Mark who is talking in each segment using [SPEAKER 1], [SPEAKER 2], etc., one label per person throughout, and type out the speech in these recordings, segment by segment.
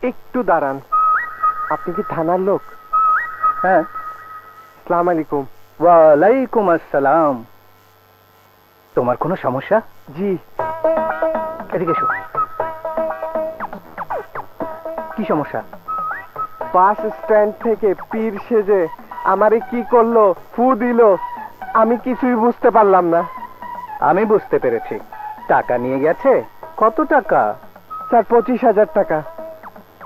[SPEAKER 1] একটু দাঁড়ান। আপনি কি থানার লোক?
[SPEAKER 2] হ্যাঁ।
[SPEAKER 1] আসসালামু আলাইকুম।
[SPEAKER 2] ওয়ালাইকুম আসসালাম। তোমার কোনো সমস্যা?
[SPEAKER 1] জি।
[SPEAKER 2] এদিকে এসো। কি সমস্যা?
[SPEAKER 1] বাস স্ট্যান্ড থেকে পীর সেজে আমারে কি করলো, ফু দিল, আমি কিছুই বুঝতে পারলাম না।
[SPEAKER 2] আমি বুঝতে পেরেছি, টাকা নিয়ে গেছে। কত টাকা?
[SPEAKER 1] স্যার 25,000 টাকা।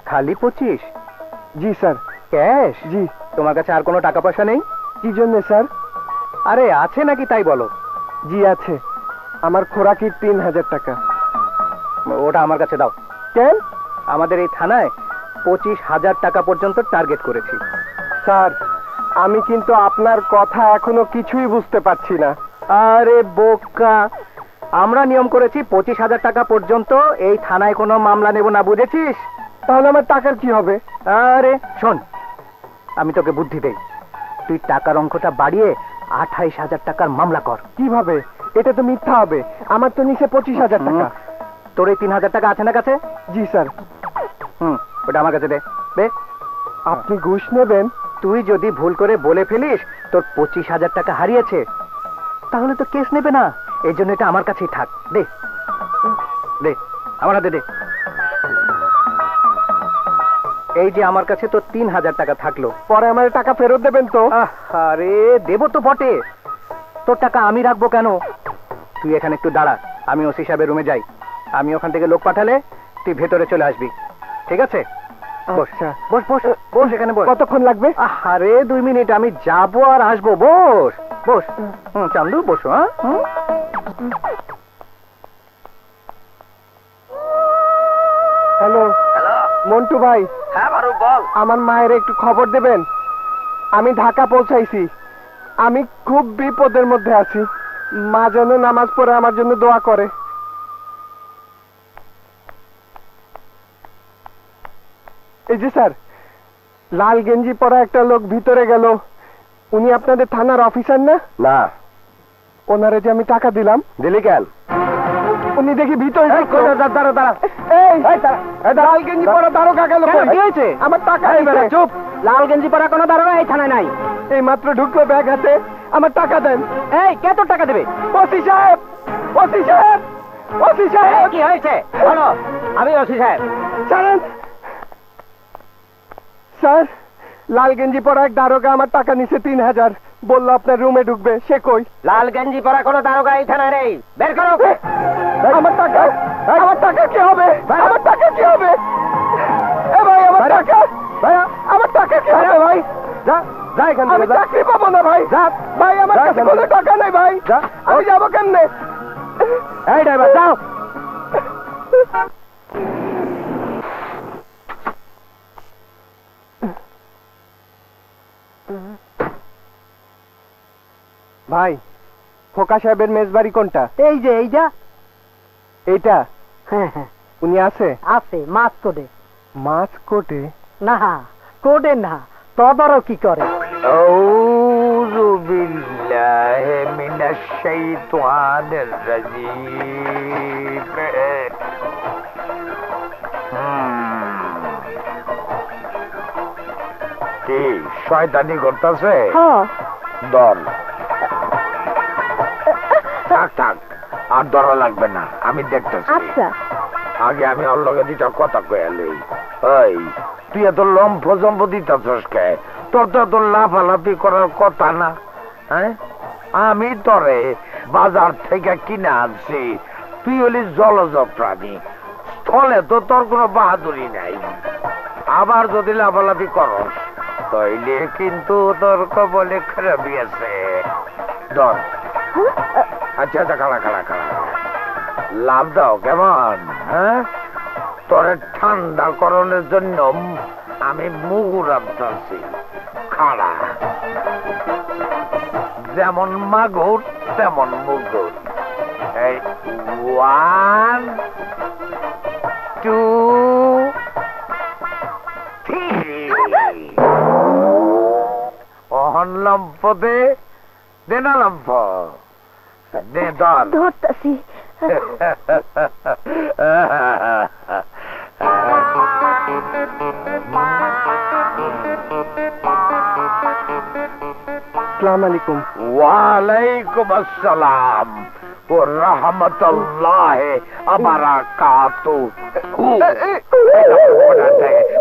[SPEAKER 2] খালি 25?
[SPEAKER 1] জি স্যার।
[SPEAKER 2] ক্যাশ?
[SPEAKER 1] জি।
[SPEAKER 2] তোমার কাছে আর কোনো টাকা পয়সা নেই?
[SPEAKER 1] কি জন্য স্যার?
[SPEAKER 2] আরে আছে নাকি তাই বলো।
[SPEAKER 1] জি আছে, আমার খোরাকির 3,000 টাকা।
[SPEAKER 2] ওটা আমার কাছে দাও।
[SPEAKER 1] কেন?
[SPEAKER 2] আমাদের এই থানায় 25,000 টাকা পর্যন্ত টার্গেট করেছি।
[SPEAKER 1] স্যার আমি কিন্তু আপনার কথা এখনো কিছুই বুঝতে পারছি না।
[SPEAKER 2] আরে বোকা, আমরা নিয়ম করেছি 25,000 টাকা পর্যন্ত এই থানায় কোনো মামলা নেব না, বুঝেছিস?
[SPEAKER 1] তাহলে আমার টাকার কি হবে?
[SPEAKER 2] আরে শোন, আমি তোকে বুদ্ধি দেই, তুই টাকার অঙ্কটা বাড়িয়ে 28,000 টাকার মামলা কর।
[SPEAKER 1] কিভাবে? এটা তো মিথ্যা হবে, আমার তো নিচে 25,000 টাকা।
[SPEAKER 2] তোর এই 3,000 টাকা আছে না কাছে?
[SPEAKER 1] জি স্যার।
[SPEAKER 2] ওটা আমার কাছে দে। দে।
[SPEAKER 1] আপনি ঘুষ নেবেন?
[SPEAKER 2] তুই যদি ভুল করে বলে ফেলিস তোর 25,000 টাকা হারিয়েছে, তাহলে তো কেস নেবে না, এই জন্য এটা আমার কাছেই থাক। দে দে, আমার হাতে দে। এই যে আমার কাছে তো 3,000 টাকা থাকলো।
[SPEAKER 1] পরে আমার টাকা ফেরত দেবেন তো?
[SPEAKER 2] আরে দেবো তো বটে, তোর টাকা আমি রাখবো কেন? তুই এখানে একটু দাঁড়া, আমি ওসি সাহেবের রুমে যাই। আমি ওখান থেকে লোক পাঠালে তুই ভেতরে চলে আসবি, ঠিক আছে? বস বস বস বস, এখানে বস।
[SPEAKER 1] কতক্ষণ লাগবে?
[SPEAKER 2] আরে 2 মিনিট, আমি যাবো আর আসবো। বস বস। চান্দু বসো। হ্যাঁ।
[SPEAKER 1] হ্যালো।
[SPEAKER 3] হ্যালো
[SPEAKER 1] মন্টু ভাই।
[SPEAKER 3] হ্যাঁ মারুফ বল।
[SPEAKER 1] আমার মায়ের একটু খবর দেবেন, আমি ঢাকা পৌঁছাইছি, আমি খুব বিপদের মধ্যে আছি, মা যেন নামাজ পড়ে আমার জন্য দোয়া করে। এই যে স্যার, লাল গেঞ্জি পরা একটা লোক ভিতরে গেল, উনি আপনাদের থানার অফিসার না?
[SPEAKER 2] না।
[SPEAKER 1] ওনারে যে আমি টাকা দিলাম।
[SPEAKER 2] দিলি কেন?
[SPEAKER 1] উনি দেখি ভিতরে
[SPEAKER 2] দাঁড়া।
[SPEAKER 1] লাল গেঞ্জি পরা দারোগা গেল।
[SPEAKER 2] কি হয়েছে?
[SPEAKER 1] আমার টাকা
[SPEAKER 2] চুপ। লাল গেঞ্জি পরা কোনো দারোগা এই থানায় নাই।
[SPEAKER 1] এই মাত্র ঢুকলো ব্যাগ হাতে, আমার টাকা দেন।
[SPEAKER 2] এই কে তোর টাকা দেবে?
[SPEAKER 1] ওসি সাহেব, ওসি সাহেব, ওসি সাহেব।
[SPEAKER 2] কি হয়েছে বলো, আমি ওসি সাহেব।
[SPEAKER 1] ছাড়েন স্যার, লাল গেঞ্জি পরা এক দারোগা আমার টাকা নিছে 3,000, বললো আপনার রুমে ঢুকবে। সে কই?
[SPEAKER 2] লাল গেঞ্জি পরা কোনো দারোগা এই থানায় নেই, বের করো।
[SPEAKER 1] আমার টাকা, আমার টাকা কি হবে? আমার টাকা কি হবে? এ ভাই আমার টাকা, আমার টাকা কি হবে ভাই? আমি চাকরি পাবো না ভাই। ভাই আমার কাছে কোনো টাকা নেই ভাই, আমি যাবো কেমনে?
[SPEAKER 2] এই ড্রাইভার যাও।
[SPEAKER 1] ভাই ফোকা সাহেবের মেজবাড়ি কোনটা?
[SPEAKER 4] এই যে এই যা।
[SPEAKER 1] এইটা?
[SPEAKER 4] হ্যাঁ হ্যাঁ
[SPEAKER 1] উনি আছে?
[SPEAKER 4] আছে, মাছ কোটে।
[SPEAKER 1] মাছ কোটে?
[SPEAKER 4] না কোটে না, তদারকি করে।
[SPEAKER 3] আউযু বিল্লাহি মিনাশ শাইতানির রাজীম। কি শয়তানি করতেছে?
[SPEAKER 4] হ্যাঁ।
[SPEAKER 3] দর থাক থাক, আর ধরা লাগবে না, আমি দেখতেছি।
[SPEAKER 4] আচ্ছা।
[SPEAKER 3] আগে আমি ওর লগে দুইটা কথা কয়ে লই। ওই তুই এত লম্ফ জম্প দিতেছস কে? তোর তো এত লাফালাফি করার কথা না। হ্যাঁ, আমি তোরে বাজার থেকে কিনে আনছি, তুই হলি জলজ প্রাণী, স্থলে তো তোর কোনো বাহাদুরি নাই। আবার যদি লাফালাফি করস তাইলে কিন্তু তোর কবলে খারাপই আছে। ধর। আচ্ছা আচ্ছা, খাড়া খাড়া খাড়া, লাভ দাও কেমন? হ্যাঁ, তোরে ঠান্ডা করণের জন্য আমি মুগুর আনতেছি। খাড়া, যেমন মাগুর তেমন মুগুর। এই 1 2 3। অহন লম্ফ দে, দে না লম্ফ দে। ধর।
[SPEAKER 4] ধরতাছি।
[SPEAKER 1] আসসালামু আলাইকুম।
[SPEAKER 3] ওয়ালাইকুম আসসালাম ও রহমতুল্লাহ বারাকাতু।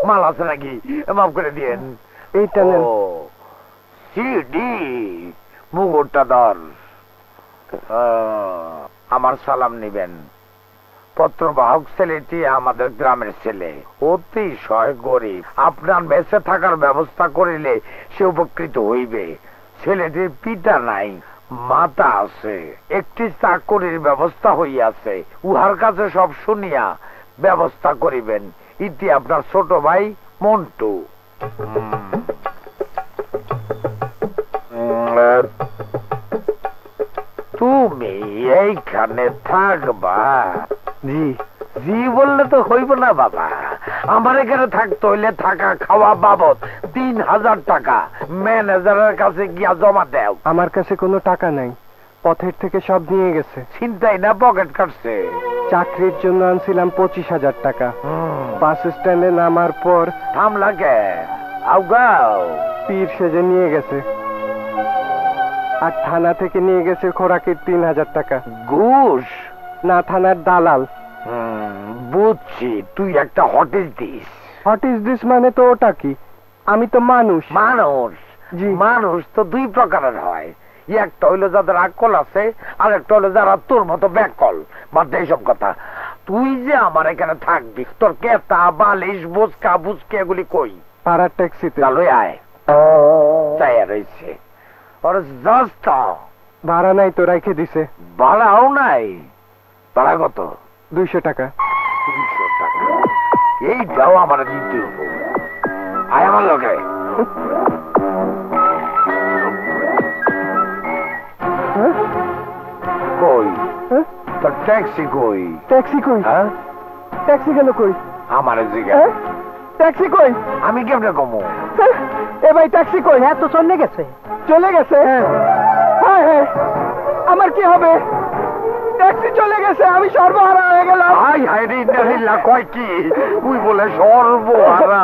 [SPEAKER 3] মাল আছে নাকি? মাফ করে দিয়েন।
[SPEAKER 1] এইটা নেন।
[SPEAKER 3] সিডি মুগুরটা ধর। আমার সালাম নিবেন। পত্রবাহক ছেলেটি আমাদের গ্রামের ছেলে, অতিশয় গরিব। আপনার বেঁচে থাকার ব্যবস্থা করিলে সে উপকৃত হইবে। ছেলেটির পিতা নাই, মাতা আছে, একটি চাকরির ব্যবস্থা হইয়াছে। উহার কাছে সব শুনিয়া ব্যবস্থা করিবেন। ইতি আপনার ছোট ভাই মন্টু। তুমি এইখানে থাকবা?
[SPEAKER 1] জি।
[SPEAKER 3] জি বললে তো হইব না বাবা। আমার এখানে থাকতে হইলে থাকা খাওয়া বাবদ 3000 টাকা ম্যানেজারের কাছে গিয়া জমা দেও।
[SPEAKER 1] আমার কাছে কোনো টাকা নাই, পথের থেকে সব নিয়ে গেছে।
[SPEAKER 3] চিন্তাই না, পকেট কাটছে।
[SPEAKER 1] চাকরির জন্য আনছিলাম 25,000 টাকা। বাস স্ট্যান্ডে নামার পর
[SPEAKER 3] থাম লাগে আউগাও
[SPEAKER 1] পীর সেজে নিয়ে গেছে। আর থানা থেকে নিয়ে গেছে খোরাকির 3000 টাকা।
[SPEAKER 3] ঘুষ
[SPEAKER 1] না, থানার দালাল।
[SPEAKER 3] বুঝছি, তুই একটা hotel this.
[SPEAKER 1] What is this মানে তো ওটা কি? আমি তো মানুষ।
[SPEAKER 3] মানুষ?
[SPEAKER 1] জি।
[SPEAKER 3] মানুষ তো দুই প্রকারের হয়। একটা হইলো যাদের আকল আছে, আর একটা হলো যারা তোর মতো ব্যাকল। বাদ দে এইসব কথা। তুই যে আমার এখানে থাকবি, তোর কেতা বালিশ বুচকা বুচকে এগুলি কই?
[SPEAKER 1] পাড়ার ট্যাক্সিতে।
[SPEAKER 3] চালুই আয়। চাইয়া রয়েছে ওর জাস্ট
[SPEAKER 1] ভাড়া নাই তো, রাইখে দিছে।
[SPEAKER 3] ভাড়াও নাই? ভাড়া কত?
[SPEAKER 1] 200 টাকা।
[SPEAKER 3] 300 টাকা? এইটাও আমার দিতে হবো। আয় আমার লোকে। কই তোর ট্যাক্সি? কই
[SPEAKER 1] ট্যাক্সি কই?
[SPEAKER 3] হ্যাঁ,
[SPEAKER 1] ট্যাক্সি গেল কই?
[SPEAKER 3] আমার
[SPEAKER 1] ট্যাক্সি কই?
[SPEAKER 3] আমি কেমনে কমো?
[SPEAKER 1] এ ভাই, ট্যাক্সি কই?
[SPEAKER 4] হ্যাঁ তো চলে গেছে।
[SPEAKER 1] চলে গেছে? হ্যাঁ হ্যাঁ, আমার কি হবে? ট্যাক্সি চলে গেছে, আমি সর্বহারা হয়ে গেলাম।
[SPEAKER 3] হাই হাই রে, ইন্নালিল্লাহ কয় কি? তুই বলে সর্বহারা?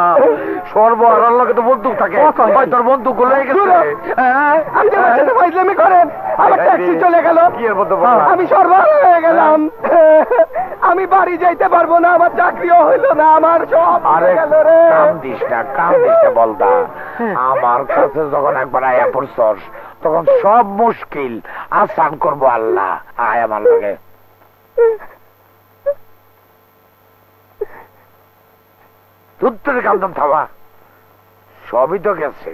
[SPEAKER 3] সর্বহারার লগে তো বন্দুক থাকে। ভাই তোর বন্দুক লয়ে গেছে।
[SPEAKER 1] আপনি আমার সাথে ফাইজলামি করেন। আমার ট্যাক্সি চলে গেল,
[SPEAKER 3] কি এর মধ্যে বললাম?
[SPEAKER 1] আমি সর্বহারা হয়ে গেলাম। আমি বাড়ি যাইতে পারবো না, আমার চাকরিও হইল না, আমার সব
[SPEAKER 3] আরে
[SPEAKER 1] গেল রে।
[SPEAKER 3] কান্দিস না বলদা। আমার কাছে যখন একবার আয়া পড়ছস, তখন সব মুশকিল আসান করবো আল্লাহ। আয় আমার লগে। তুত্তরে কান্দন থামা। সবই তো গেছে,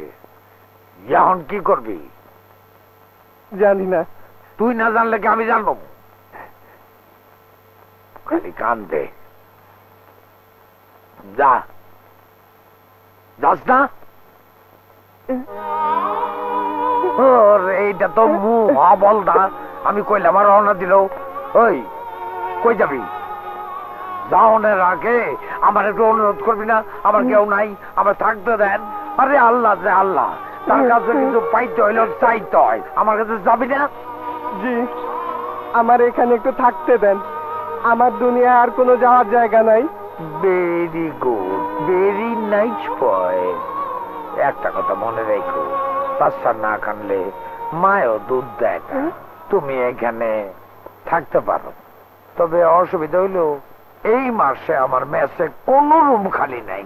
[SPEAKER 3] এখন কি করবি?
[SPEAKER 1] জানি না।
[SPEAKER 3] তুই না জানলে কি আমি জানবো? খালি কান্দে। যা, যাস না? এইটা তো বল না। আমি কইলাম আর রওনা দিল। ওই কই যাবি? যাওনের আগে আমার একটু অনুরোধ করবি না? আমার কেউ নাই, আমার থাকতে দেন। আরে আল্লাহ যে আল্লাহ, তার কাছে কিছু পাইতে হইল চাইতে হয়। আমার কাছে যাবি না?
[SPEAKER 1] জি, আমার এখানে একটু থাকতে দেন। আমার দুনিয়ায় আর কোনো যাওয়ার জায়গা নাই।
[SPEAKER 3] ভেরি গুড, ভেরি নাইস বয়। একটা কথা মনে রেখো, বাচ্চা না কানলে মায়ও দুধ দেয় না। তুমি এখানে থাকতে পারো, তবে অসুবিধা হইল এই মাসে আমার মেসে কোনো রুম খালি নাই।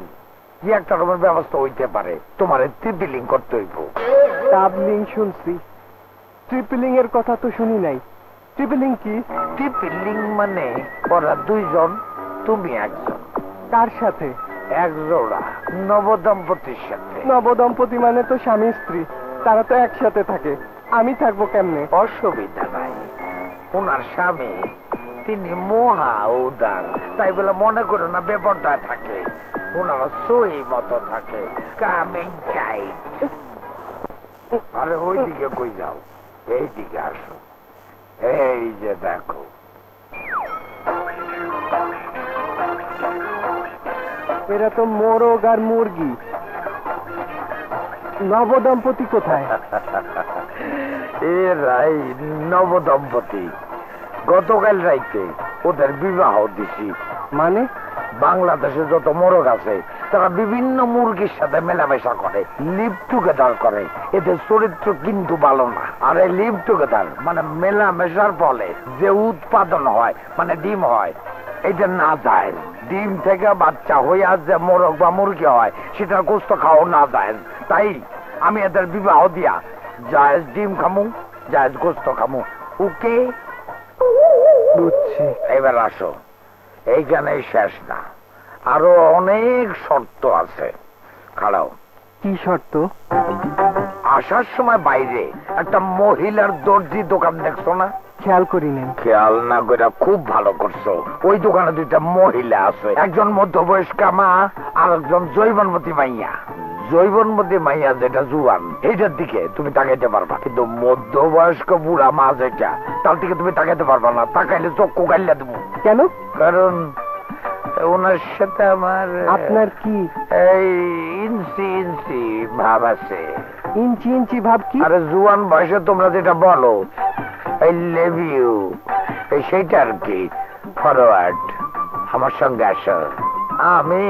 [SPEAKER 3] একটা রুমের ব্যবস্থা হইতে পারে, তোমার ট্রিপলিং করতে হইব।
[SPEAKER 1] ডাবলিং শুনছি, ট্রিপলিং এর কথা তো শুনি নাই। ট্রিপলিং কি?
[SPEAKER 3] ট্রিপলিং মানে ওরা দুইজন, তুমি একজন।
[SPEAKER 1] কার সাথে?
[SPEAKER 3] এক জোড়া নবদম্পতির সাথে।
[SPEAKER 1] নবদম্পতি মানে তো স্বামী স্ত্রী, তারা তো একসাথে থাকে। আমি থাকবো কেমনে?
[SPEAKER 3] অসুবিধা নাই। ওনার স্বামী তিনি মহা উদার, তাই বলে মনে করো না ব্যাপারটা থাকে। ওনারা সই মতো থাকে। Coming side. আরে ওইদিকে কই যাও, এইদিকে আসো। এই যে দেখো,
[SPEAKER 1] এরা তো মোরগ আর মুরগি। নবদম্পতি কোথায়?
[SPEAKER 3] এরাই নবদম্পতি। গতকাল রাইতে ওদের বিবাহ দিছি।
[SPEAKER 1] মানে?
[SPEAKER 3] বাংলাদেশে যত মোরগ আছে তারা বিভিন্ন মুরগির সাথে মেলামেশা করে, লিভ টুগেদার করে। এদের চরিত্র কিন্তু ভালো না। আর এই লিভ টুগেদার মানে মেলামেশার ফলে যে উৎপাদন হয়, মানে ডিম হয়, এটা না যায়। ডিম থেকে বাচ্চা হইয়া যে মোরগ বা মুরগি হয়, সেটার গোস্ত খাওয়া না যায়। তাই আমি এদের বিবাহ দিয়া জায়েজ ডিম খামু, জায়েজ গোস্ত খামু। ওকে,
[SPEAKER 2] বুঝছি।
[SPEAKER 3] এবার আসো, এইখানেই শেষ না, আরো অনেক শর্ত আছে। খাড়াও।
[SPEAKER 2] কি শর্ত?
[SPEAKER 3] আসার সময় বাইরে একটা মহিলার দর্জি দোকান দেখছো না?
[SPEAKER 2] খেয়াল করিনি।
[SPEAKER 3] খেয়াল না করে খুব ভালো করছো। ওই দোকানে দুইটা মহিলা আছে, একজন মধ্যবয়স্কা মা আর একজন জৈবনবতী মাইয়া। জৈবনবতী মাইয়া যেটা জুয়ান, এইটার দিকে তুমি তাকাইতে পারবা, কিন্তু মধ্যবয়স্ক বুড়া মা যেটা, তার দিকে তুমি তাকাইতে পারবা না। তাকাইলে চক্ষু গাইলা দেবো।
[SPEAKER 2] কেন?
[SPEAKER 3] কারণ ওনার সাথে আমার
[SPEAKER 2] আপনার কি
[SPEAKER 3] এই ইঞ্চি ইঞ্চি ভাব আছে।
[SPEAKER 2] ইঞ্চি ইঞ্চি ভাব কি?
[SPEAKER 3] আরে জুয়ান বয়সে তোমরা যেটা বলো, আই লাভ ইউ, সেইটা আর কি। ফরওয়ার্ড, আমার সঙ্গে আসো। আমি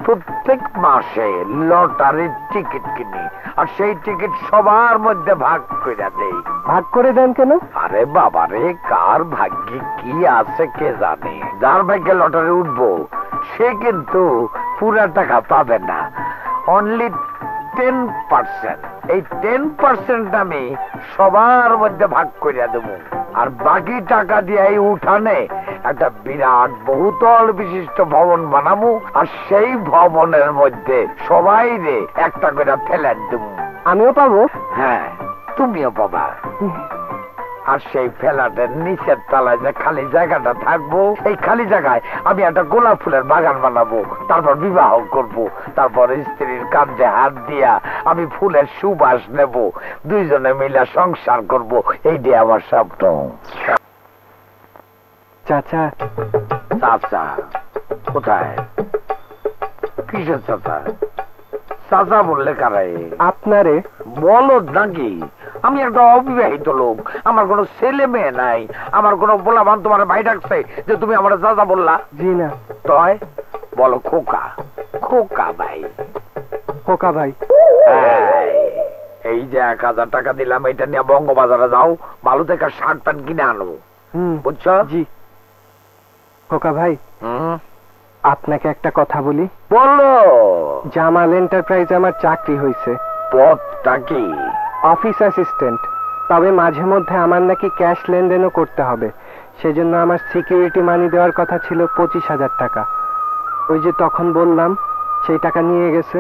[SPEAKER 3] প্রত্যেক মাসে লটারির টিকিট কিনি, আর সেই টিকিট সবার মধ্যে ভাগ করে দেই।
[SPEAKER 2] ভাগ করে দেন কেন?
[SPEAKER 3] আরে বাবারে, কার ভাগ্যে কি আছে কে জানে। যার ভাগ্যে লটারি উঠবো সে কিন্তু পুরা টাকা পাবে না, অনলি 10%। এই 10% আমি সবার মধ্যে ভাগ করে দেবো, আর বাকি টাকা দিয়ে এই উঠানে একটা বিরাট বহুতল বিশিষ্ট ভবন বানাবো, আর সেই ভবনের মধ্যে সবাই রে একটা করে ফেলে দেবো।
[SPEAKER 2] আমিও পাবো?
[SPEAKER 3] হ্যাঁ, তুমিও পাবা। আর সেই ফ্ল্যাটের নিচের তলায় যে খালি জায়গাটা থাকবো, এই খালি জায়গায় আমি একটা গোলাপ ফুলের বাগান বানাবো, তারপর বিবাহ করব, তারপর স্ত্রীর কাঁধে হাত দিয়া আমি ফুলের সুবাস নেব, দুইজনে মিলে সংসার করব। এইটাই আমার স্বপ্ন।
[SPEAKER 2] চাচা।
[SPEAKER 3] চাচা কোথায়? কিসের চাচা? চাচা বললে কারে?
[SPEAKER 2] আপনারে।
[SPEAKER 3] বলদ নাকি? আমি একটা অবিবাহিত লোক, আমার কোনো ছেলে মেয়ে নাই। আমার কোনো বলাবান তোমার ভাই ডাকছে যে তুমি আমার চাচা বললা?
[SPEAKER 2] জি না।
[SPEAKER 3] তয় বলো খোকা। খোকা ভাই।
[SPEAKER 2] খোকা ভাই।
[SPEAKER 3] এই যে 1000 টাকা দিলাম, এটা নিয়ে বঙ্গবাজারে যাও, ভালো থেকে শার্ট প্যান্ট কিনে আনো, বুঝছো?
[SPEAKER 2] জি। খোকা ভাই,
[SPEAKER 3] হুম,
[SPEAKER 2] আপনাকে একটা কথা বলি।
[SPEAKER 3] বলো।
[SPEAKER 2] জামাল এন্টারপ্রাইজে আমার চাকরি হয়েছে।
[SPEAKER 3] পদটা কি?
[SPEAKER 2] Office assistant. তবে মাঝে মধ্যে আমার নাকি ক্যাশ লেনদেনও করতে হবে, সেজন্য আমার সিকিউরিটি মানি দেওয়ার কথা ছিল 25,000 টাকা। ওই যে তখন বললাম, সেই টাকা নিয়ে গেছে।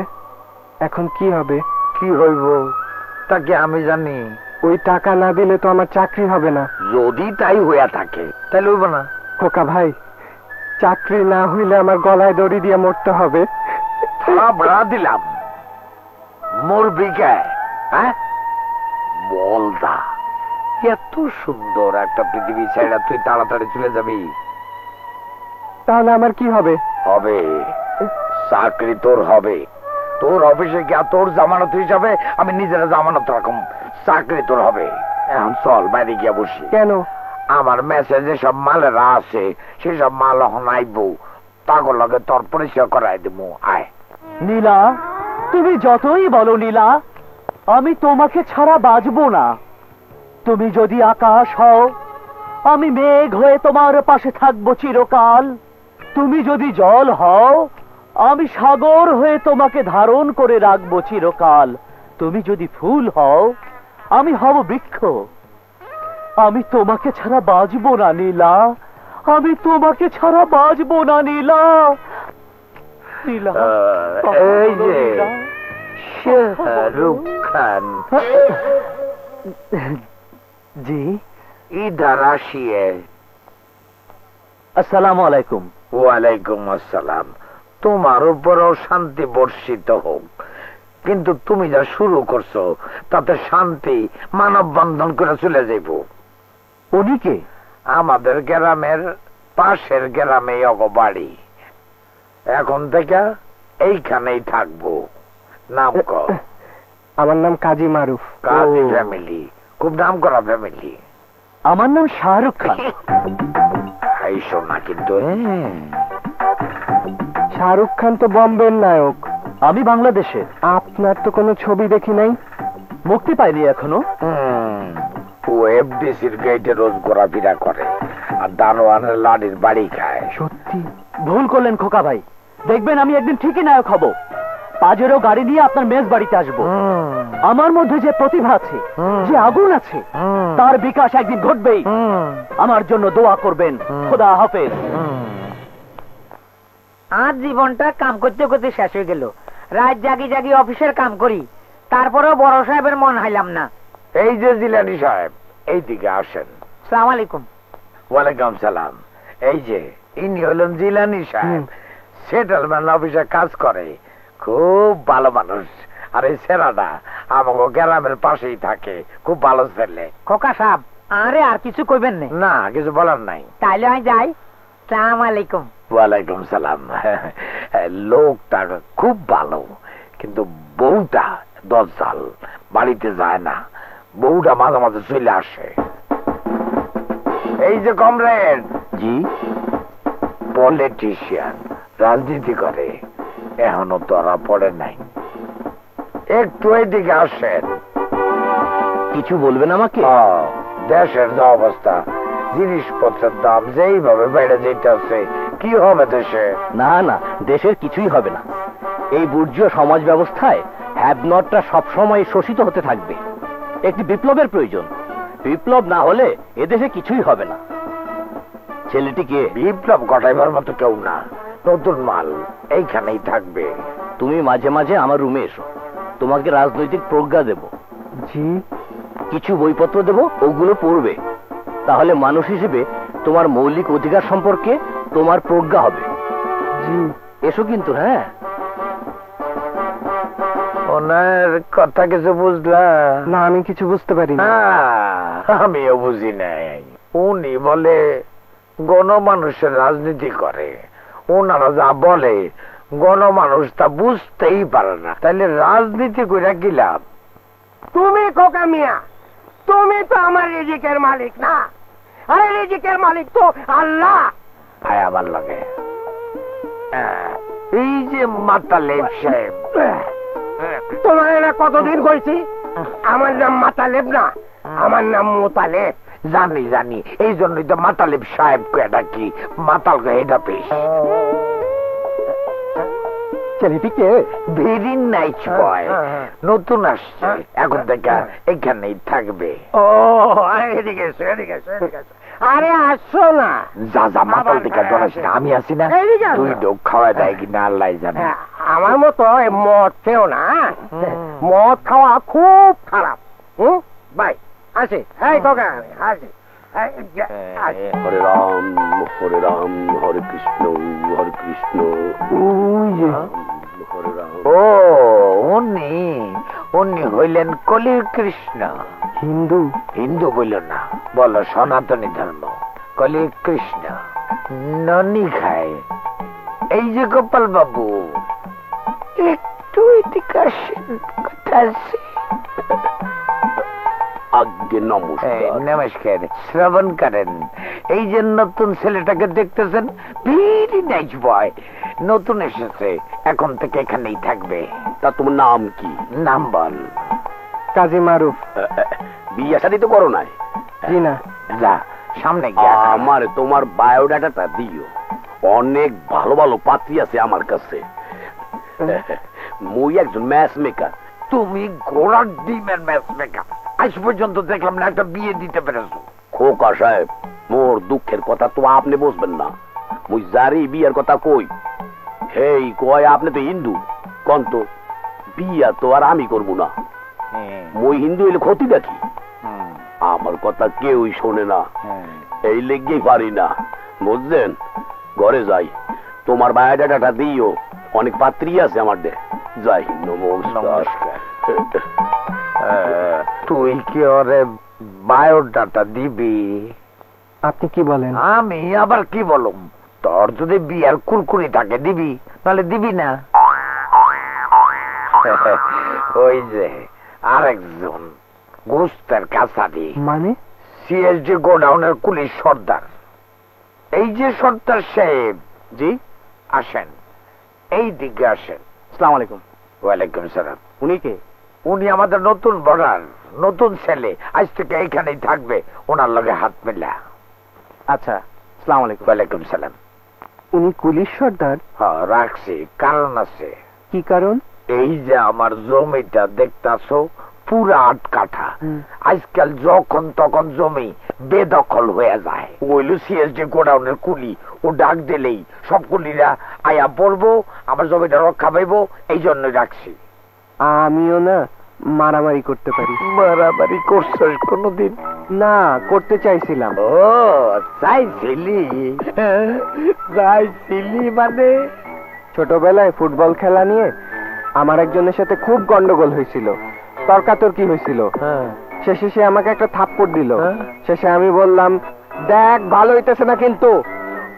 [SPEAKER 2] এখন কি হবে?
[SPEAKER 3] কি হইব তাকে আমি জানি।
[SPEAKER 2] ওই টাকা না দিলে তো আমার চাকরি হবে না।
[SPEAKER 3] যদি তাই হইয়া থাকে তাহলে হইব না।
[SPEAKER 2] খোকা ভাই, চাকরি না হইলে আমার গলায় দড়ি দিয়ে মরতে হবে।
[SPEAKER 3] আমরা দিলাম, মরবি কে? হ্যাঁ, বলদা, এত সুন্দর একটা পৃথিবী ছেড়ে তুই তাড়াতাড়ি চলে যাবি?
[SPEAKER 2] তাহলে আমার কি হবে?
[SPEAKER 3] হবে, চাকরি তোর হবে। তোর অফিসে গিয়া তোর জামানত হিসাবে আমি নিজের জামানত রাখুম, চাকরি তোর হবে। এখন চল বাইরে গিয়া বসি।
[SPEAKER 2] কেন?
[SPEAKER 3] আমার মেসেজে সব মালেরা আছে, সেসব মাল এখন আইব, তাগর লগে তোর পরিচয় করাই দেবো। আয়।
[SPEAKER 4] নীলা, তুমি যতই বলো নীলা, আমি তোমাকে ছাড়া বাঁচবো না। তুমি যদি আকাশ হও, আমি মেঘ হয়ে তোমার পাশে থাকবো চিরকাল। তুমি যদি জল হও, আমি সাগর হয়ে তোমাকে ধারণ করে রাখবো চিরকাল। তুমি যদি ফুল হও, আমি হব বৃক্ষ। আমি তোমাকে ছাড়া বাঁচবো না নীলা, আমি তোমাকে ছাড়া বাঁচবো না নীলা। নীলা,
[SPEAKER 3] এই যে শাহরুখ খান,
[SPEAKER 4] জি।
[SPEAKER 3] ইধার আসিয়ে।
[SPEAKER 4] আসসালামু আলাইকুম।
[SPEAKER 3] ওয়ালাইকুম আসসালাম। তোমার উপরও শান্তি বর্ষিত হোক, কিন্তু তুমি যা শুরু করছো তাতে শান্তি মানব বন্ধন করে চলে যাইব।
[SPEAKER 4] উনি কে?
[SPEAKER 3] আমাদের গ্রামের পাশের গ্রামে বাড়ি, এখন থেকে এইখানেই থাকবো। নাম কর?
[SPEAKER 2] আমার নাম কাজী মারুফ।
[SPEAKER 3] কাজী ফ্যামিলি, খুব নাম করা ফ্যামিলি।
[SPEAKER 4] আমার নাম শাহরুখ খান।
[SPEAKER 3] এই শোনা কিন্তু,
[SPEAKER 1] শাহরুখ খান তো বম্বের নায়ক,
[SPEAKER 4] আমি বাংলাদেশের।
[SPEAKER 1] আপনার তো কোনো ছবি দেখি নাই।
[SPEAKER 4] মুক্তি পাইনি এখনো।
[SPEAKER 3] ও এফডিসির গেটে রোজ ঘোরাফেরা করে আর দারোয়ানের লাড়ির বাড়ি খায়।
[SPEAKER 1] সত্যি?
[SPEAKER 4] ভুল করলেন খোকা ভাই, দেখবেন আমি একদিন ঠিকই নায়ক হব। পাজেরো গাড়ি নিয়ে আপনার মেজ বাড়িতে আসবো। আমার মধ্যে যে প্রতিভা আছে, যে আগুন আছে, তার বিকাশ একদিন ঘটবেই। আমার জন্য দোয়া করবেন। খোদা হাফেজ।
[SPEAKER 5] আজ জীবনটা কাম করতে করতে শেষ হয়ে গেল। রাত জাগি জাগি অফিসের কাম করি, তারপরেও বড় সাহেবের মন হাইলাম না।
[SPEAKER 3] এই যে জিলানি সাহেব, এইদিকে আসেন।
[SPEAKER 5] সালাম আলাইকুম।
[SPEAKER 3] ওয়ালাইকুম সালাম। এই যে ইনি হলেন জিলানি সাহেব, সেটেলমেন্ট অফিসে কাজ করে, খুব ভালো মানুষ। আর এই ছেলেটা আমাকে গ্রামের পাশেই থাকে, খুব ভালো ছেলে।
[SPEAKER 5] খোকা সাহেব, আরে আর কিছু কইবেন না?
[SPEAKER 3] না, কিছু বলার নাই।
[SPEAKER 5] তাইলে আমি যাই। সালাম আলাইকুম।
[SPEAKER 3] ওয়ালাইকুম সালাম। লোকটা খুব ভালো, কিন্তু বউটা দজ্জাল, বাড়িতে যায় না। বউটা মাঝে মাঝে চলে আসে। এই যে কমরেড।
[SPEAKER 2] জি?
[SPEAKER 3] পলিটিশিয়ান, রাজনীতি করে, এখনো ধরা পড়ে নাই। একটু এইদিকে আসেন।
[SPEAKER 2] কিছু বলবেন আমাকে?
[SPEAKER 3] দেশের যে অবস্থা, জিনিসপত্রের দাম যেইভাবে বেড়ে যেতেছে, কি হবে দেশে?
[SPEAKER 2] না না, দেশের কিছুই হবে না। এই বুর্জীয় সমাজ ব্যবস্থায় হ্যাভ নটটা সবসময় শোষিত হতে থাকবে। একটি বিপ্লবের প্রয়োজন। বিপ্লব না হলে এদেশে কিছুই হবে না। ছেলেটিকে
[SPEAKER 3] বিপ্লব ঘটাইবার মতো কেউ না, নতুন মাল এইখানেই থাকবে।
[SPEAKER 2] তুমি মাঝে মাঝে আমার রুমে এসো, তোমাকে রাজনৈতিক প্রজ্ঞা দেব।
[SPEAKER 1] জি?
[SPEAKER 2] কিছু বইপত্র দেব, ওগুলো পড়বে। তাহলে মানুষ হিসেবে তোমার মৌলিক অধিকার সম্পর্কে তোমার প্রজ্ঞা হবে।
[SPEAKER 1] জি।
[SPEAKER 2] এসো কিন্তু। হ্যাঁ,
[SPEAKER 3] ওনার কথা কিছু বুঝলা?
[SPEAKER 1] না, আমি কিছু বুঝতে পারি না।
[SPEAKER 3] আমিও বুঝি নাই। উনি বলে গণমানুষের রাজনীতি করে, ওনারা যা বলে গণমানুষ তা বুঝতেই পারে না। তাইলে রাজনীতি কইরা কি লাভ?
[SPEAKER 1] তুমি খোকা মিয়া, তুমি তো আমার রিজিকের মালিক না। আরে রিজিকের মালিক তো আল্লাহ।
[SPEAKER 3] আয় আমার লাগে। এই যে মাতালেব সাহেব,
[SPEAKER 1] তোমার এরা কতদিন কইছি আমার নাম মাতালেব না, আমার নাম মোতালেব।
[SPEAKER 3] জানি জানি, এই জন্যই তো মাতালেব সাহেব এটা কি মাতাল এটা পেশ।
[SPEAKER 1] ছেলেটিকে
[SPEAKER 3] ভেরি নাইস বয়, নতুন আসছে, এখন থেকে এখানেই থাকবে।
[SPEAKER 1] ও এদিকে এসো, এদিকে এসো, এদিকে এসো। আরে আসো না।
[SPEAKER 3] যা যা, মাতাল থেকে দৌড়াস না, আমি আছি না।
[SPEAKER 1] এদিকে আসো।
[SPEAKER 3] তুই ডোক খাওয়া দেয় কিনা আল্লাহ জানে।
[SPEAKER 1] আমার মতো মদ খেও না, মদ খাওয়া খুব খারাপ। বাই, আসি। এই খোকা, আসি।
[SPEAKER 2] হরে রাম হরে কৃষ্ণ হরে রাম।
[SPEAKER 3] ও উনি উনি হইলেন কলির কৃষ্ণ।
[SPEAKER 1] হিন্দু?
[SPEAKER 3] হিন্দু বলল না, বলো সনাতনী ধর্ম। কলির কৃষ্ণ ননি খায়। এই যে গোপাল বাবু, একটু এদিকে আসেন, কথা আছে।
[SPEAKER 2] আজ্ঞে নমস্কার।
[SPEAKER 3] নমস্কার, শ্রবণ করেন। এই যে নতুন ছেলেটাকে দেখতেছেন, ভেরি নাইস বয়, নতুন এসেছে, এখন থেকে এখানেই থাকবে।
[SPEAKER 2] তা তোমার নাম কি?
[SPEAKER 3] নাম বল।
[SPEAKER 1] কাজী মারুফ।
[SPEAKER 2] বিয়ে শাদী তো করো নাই?
[SPEAKER 1] জি না।
[SPEAKER 3] যা সামনে গিয়া
[SPEAKER 2] আমার তোমার বায়োডাটাটা দিও। অনেক ভালো ভালো পাত্রী আছে আমার কাছে। মুই একজন ম্যাচ মেকার।
[SPEAKER 3] তুমি ঘোড়ার ডিমের ম্যাচ মেকার, আজ পর্যন্ত দেখলাম না একটা বিয়ে দিতে পেরেছো।
[SPEAKER 2] খোকা সাহেব, মোর দুঃখের কথা তো আপনি বুঝবেন না। মুই জারি বিয়ের কথা কই, হেই কয় আপনি তো হিন্দু, কন্ত বিয়া তো আর আমি করবো না। মুই হিন্দু হইলে ক্ষতি দেখি, আমার কথা কেউই শোনে না, এই লেগেই পারি না, বুঝলেন? ঘরে যাই, তোমার বায়োডাটাটা দিও, অনেক পাত্রী আছে আমার দে। যাই, নমস্কার।
[SPEAKER 3] তুই কি ওরে বায়োডাটা দিবি?
[SPEAKER 1] আপনি কি বলেন?
[SPEAKER 3] আমি আবার কি বলুম, তোর যদি বিয়ার কুরকুরি থাকে দিবি, নাহলে দিবি না। ওই যে আরেকজন গোস্তের কাছারি,
[SPEAKER 1] মানে?
[SPEAKER 3] সিএসডি গোডাউনের কুলি সর্দার। এই যে সর্দার সাহেব,
[SPEAKER 2] জি
[SPEAKER 3] আসেন, এই দিকে আসেন।
[SPEAKER 2] আসসালামু আলাইকুম।
[SPEAKER 3] ওয়ালাইকুম সালাম।
[SPEAKER 2] উনি কে?
[SPEAKER 3] উনি আমাদের নতুন বর্ডার, নতুন ছেলে, আজ থেকে এইখানেই থাকবে, ওনার লগে হাত মেলা।
[SPEAKER 2] আচ্ছা, আসসালামু আলাইকুম।
[SPEAKER 3] ওয়ালাইকুম সালাম।
[SPEAKER 2] উনি কুলিশ সর্দার?
[SPEAKER 3] হ্যাঁ, রাখছি, কারণ আছে।
[SPEAKER 2] কি কারণ?
[SPEAKER 3] এই যে আমার জমিটা দেখতাছো, পুরা 8 কাঠা। আজকাল যখন তখন জমি বেদখল হয়ে যায়। ওইলো সিএসডি গোডাউনের কুলি, ও ডাক দিলেই সব কুলিরা আয়া পড়বো, আমার জমিটা রক্ষা পাইবো, এই জন্য রাখছি।
[SPEAKER 2] আমিও না মারামারি করতে পারি।
[SPEAKER 3] মারামারি করছিস কোনদিন?
[SPEAKER 2] না, করতে চাইছিলাম।
[SPEAKER 3] ও চাইছিলি? চাইছিলি মানে?
[SPEAKER 2] ছোটবেলায় ফুটবল খেলা নিয়ে আমার একজনের সাথে খুব গন্ডগোল হয়েছিল, তর্কাতর্কি হয়েছিল। শেষে সে আমাকে একটা থাপ্পড় দিল। শেষে আমি বললাম, দেখ ভালো হইতেছে না, কিন্তু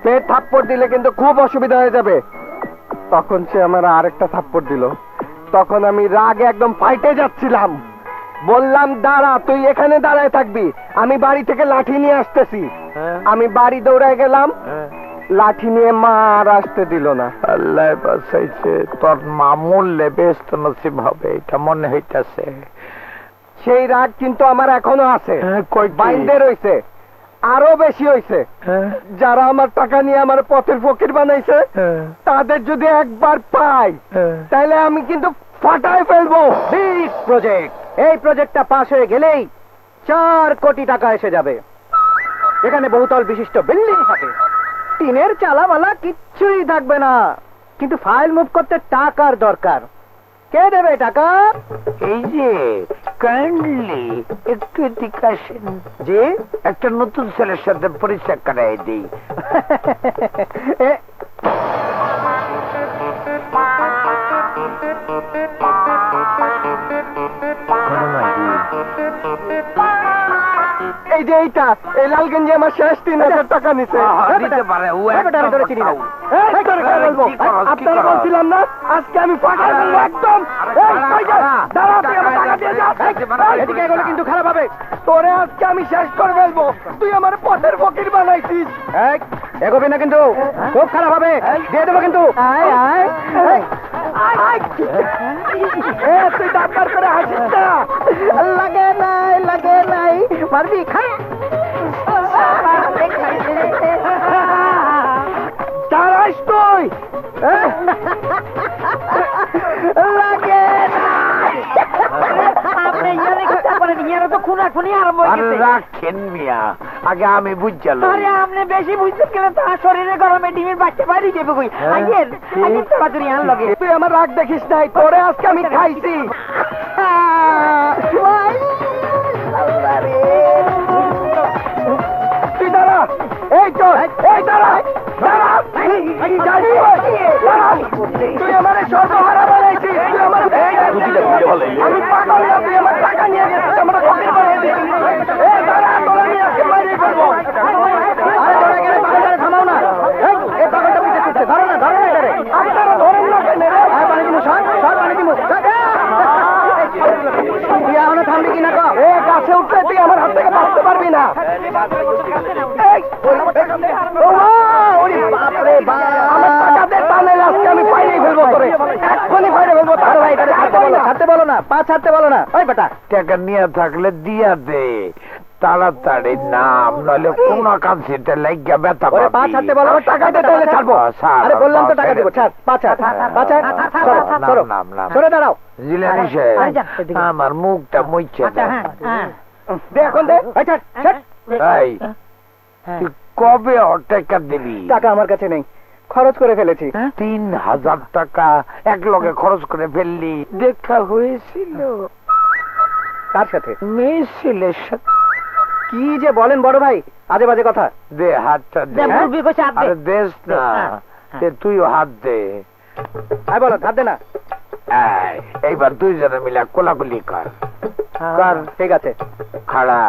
[SPEAKER 2] ফের থাপ্পড় দিলে কিন্তু খুব অসুবিধা হয়ে যাবে। তখন সে আমার আরেকটা থাপ্পড় দিল। তখন আমি রাগে একদম ফাইটে যাচ্ছিলাম। বললাম, দাঁড়া, তুই এখানে দাঁড়ায় থাকবি, আমি বাড়ি থেকে লাঠি নিয়ে আসতেছি। আমি বাড়ি দৌড়ায় গেলাম, লাঠি নিয়ে মা আর আসতে দিল না।
[SPEAKER 3] আল্লাহ বাঁচাইছে, তোর মামুল ব্যস্ত নসিব হবে, এটা মনে হইতাছে।
[SPEAKER 2] সেই রাগ কিন্তু আমার এখনো আছে, বাইন্দে রইছে, আরো বেশি হইছে। যারা আমার টাকা নিয়ে আমার পথের ফকির বানাইছে, তাদের যদি একবার পাই, তাহলে আমি কিন্তু ফাটায় ফেলবো। বিগ প্রজেক্ট, এই প্রজেক্টটা পাস হয়ে গেলেই 4 কোটি টাকা এসে যাবে। এখানে বহুতল বিশিষ্ট বিল্ডিং হবে, টিনের চালামালা কিচ্ছুই থাকবে না, কিন্তু ফাইল মুভ করতে টাকার দরকার। কে দেবে টাকা?
[SPEAKER 3] এই যে কাইন্ডলি একটু এদিকে আসেন।
[SPEAKER 2] জি,
[SPEAKER 3] একটা নতুন ছেলের সাথে পরিচয় করাই দিই।
[SPEAKER 2] এই যে এইটা, এই লালগঞ্জে আমার শেষ 3000 টাকা নিছে।
[SPEAKER 3] দিতে পারে, ও
[SPEAKER 2] আমি তোরে চিনি না। এই তোরে কে বলবো? আপনারা বলছিলাম না আজকে আমি ফাটাই ফেলবো একদম। এই কই যা? দাঁড়া, তুই আমার টাকা দিয়ে যা। এদিকে এগুলো কিন্তু খারাপ হবে। তোরে আজকে আমি শেষ করে ফেলবো। তুই আমার পথের ফকির বানাইছিস। এই এগোবি না কিন্তু, খুব খারাপ হবে, দিয়ে দেবো কিন্তু। আয় আয় তুই ডাক্তার করে হাসিস না। লাগে নাই, লাগে নাই, মারবি খাই। দাঁড়াইস তুই, লাগে নাই।
[SPEAKER 5] আপনি ইয়ারে কি করেন? ইয়ারে তো খুনাখুনি আরম্ভ হয়ে গেছে।
[SPEAKER 3] রাখেন মিয়া, আগে আমি বুঝালো।
[SPEAKER 5] আরে আপনি বেশি বুঝতে গেলে তার শরীরে গরমে ডিমের বাচ্চা বাড়ি যাবে কই। আইয়েন আইয়েন তাড়াতাড়ি আন লগে।
[SPEAKER 2] তুই আমার রাগ দেখিস নাই, তোরে আজকে আমি খাইছি। তুই দাঁড়া, এই তো, এই দাঁড়া, দাঁড়া, তুই আমার সর্বহারা বানাইছিস, তুই আমার আমি পাগল না, তুই আমার টাকা নিয়ে গেছিস, আমার ফকির বানিয়ে দিয়েছিস। এই দাঁড়া, তোরা নিয়ে আজকে বাইরে ফেলবো। আরে তোরা গেলে পাগলটারে থামাও না। এই পাগলটা পিছে পিছে ধরো না, ধরো না এটারে। আপনারা ধরেন না কেন? আয় পানি দিমু, সর পানি দিমু। তুই এখনো থামবি কিনা ক? এ গাছে উঠলে তুই আমার হাত থেকে বাঁচতে পারবি না। আমি পাইলেই ফেলবো তোরে, এক্ষুনি ফাইলে ফেলবো। ছাড়তে বলো না, পা ছাড়তে বলো না। ওই বেটা,
[SPEAKER 3] টাকা নিয়ে থাকলে দিয়া দে তাড়াতাড়ি, নাম নইলে কোন কাছে লাগিয়া ব্যথা
[SPEAKER 2] ওরে পা ছাড়তে বলো। টাকা দে তাহলে ছাড়বো। আরে বললাম তো টাকা দেবো। ছাড়, পা ছাড়, পা ছাড়। সরো, সরে দাঁড়াও।
[SPEAKER 3] জিলানি সাহেব, আমার মুখটা মুইছে
[SPEAKER 5] আচ্ছা, হ্যাঁ
[SPEAKER 2] দে এখন দে। এই ছাড়, ছাড়।
[SPEAKER 3] এই তুই কবে টাকা দিবি?
[SPEAKER 2] টাকা আমার কাছে নেই, খরচ করে ফেলেছি।
[SPEAKER 3] 3000 টাকা এক লগে খরচ করে ফেললি। দেখা হয়েছিল
[SPEAKER 2] তার সাথে
[SPEAKER 3] মেয়ে ছেলের সাথে।
[SPEAKER 2] কি যে বলেন বড় ভাই, আজে বাজে কথা।
[SPEAKER 3] দে হাতটা দে।
[SPEAKER 5] দে, মুরব্বি কইছে হাত দে।
[SPEAKER 3] আরে দেশ না, তুইও হাত দে।
[SPEAKER 2] আয় বলো, ধার দে না।
[SPEAKER 3] এইবার দুইজনে মিলে কোলাকুলি কর।
[SPEAKER 2] কর, ঠিক আছে।
[SPEAKER 3] খাড়া,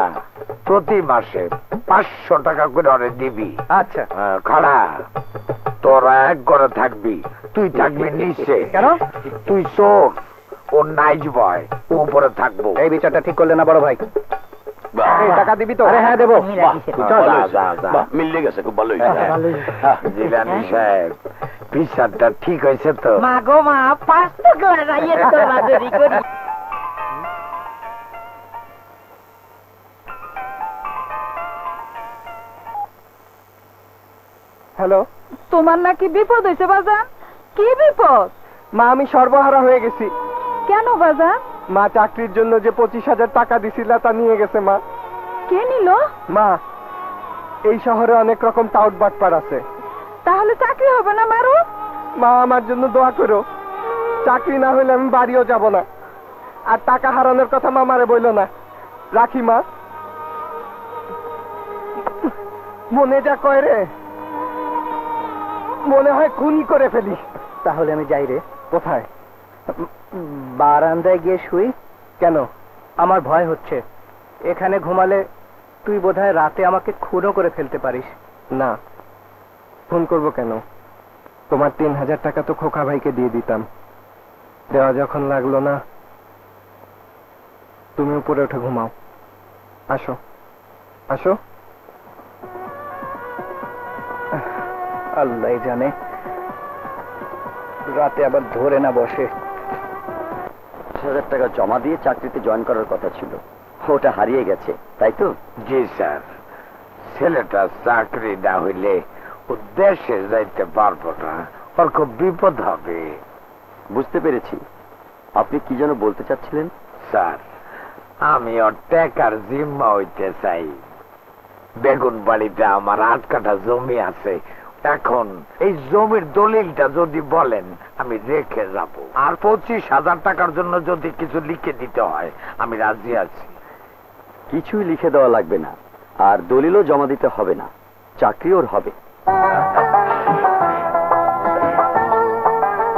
[SPEAKER 3] প্রতি মাসে 500 টাকা করে ওরে দিবি।
[SPEAKER 2] আচ্ছা।
[SPEAKER 3] খাড়া, তোরা এক ঘরে থাকবি, তুই থাকবি নিচে।
[SPEAKER 2] কেন?
[SPEAKER 3] তুই চোর, ও নাইজ বয়, ও উপরে থাকবো।
[SPEAKER 2] এই বিচারটা ঠিক করলে না বড় ভাই। এই টাকা দিবি তো? আরে হ্যাঁ দেবো।
[SPEAKER 3] মিলে গেছে, খুব ভালো। জিলানি সাহেব, বিচারটা ঠিক হয়েছে তো?
[SPEAKER 5] মা গো মা, 5 টাকা লাগাইয়ে তো বাজারি করি।
[SPEAKER 1] হ্যালো
[SPEAKER 6] তোমার নাকি বিপদ হয়েছে বাজান? কি বিপদ?
[SPEAKER 1] মা, আমি সর্বহারা হয়ে গেছি।
[SPEAKER 6] কেন বাজান?
[SPEAKER 1] মা, চাকরির জন্য যে 25,000 টাকা দিছিল তা নিয়ে গেছে মা।
[SPEAKER 6] কে নিল?
[SPEAKER 1] মা, এই শহরে অনেক রকম টাউট বাটপার আছে।
[SPEAKER 6] তাহলে চাকরি হবে না মারু?
[SPEAKER 1] মা, আমার জন্য দোয়া করো। চাকরি না হইলে আমি বাড়িও যাব না। আর টাকা হারানোর কথা মামারে বইল না। রাখি মা। মনে যা কয় রে, মনে হয় খুনি করে ফেলি।
[SPEAKER 2] তাহলে আমি যাই রে।
[SPEAKER 1] কোথায়?
[SPEAKER 2] বারান্দায় গিয়ে শুই।
[SPEAKER 1] কেন?
[SPEAKER 2] আমার ভয় হচ্ছে এখানে ঘুমালে তুই বোধহয় রাতে আমাকে খুনও করে ফেলতে পারিস।
[SPEAKER 1] না, ফোন করব কেন? তোমার 3,000 টাকা তো খোকা ভাইকে দিয়ে দিতাম। দেওয়া যখন লাগলো না, তুমি উপরে উঠে ঘুমাও। আসো আসো।
[SPEAKER 2] আল্লাহ জানে রাতে আবার ধরে না বসে।
[SPEAKER 7] 5,000 টাকা জমা দিয়ে চাকরিতে জয়েন করার কথা ছিল, ওটা হারিয়ে গেছে, তাই তো?
[SPEAKER 3] জি স্যার, ছেলেটা চাকরি না হইলে ও দেশে যাইতে পারবো না, ওর খুব বিপদ হবে।
[SPEAKER 7] বুঝতে পেরেছি। আপনি কি যেন বলতে চাচ্ছিলেন?
[SPEAKER 3] স্যার, আমি ওর টাকার জিম্মা হইতে চাই। বেগুন বাড়িতে আমার 8 কাঠা জমি আছে। এখন এই জমির দলিলটা যদি বলেন আমি রেখে যাব, আর 25,000 টাকার জন্য যদি কিছু লিখে দিতে হয় আমি রাজি আছি।
[SPEAKER 7] কিছুই লিখে দেওয়া লাগবে না, আর দলিলও জমা দিতে হবে না, চাকরি ওর হবে।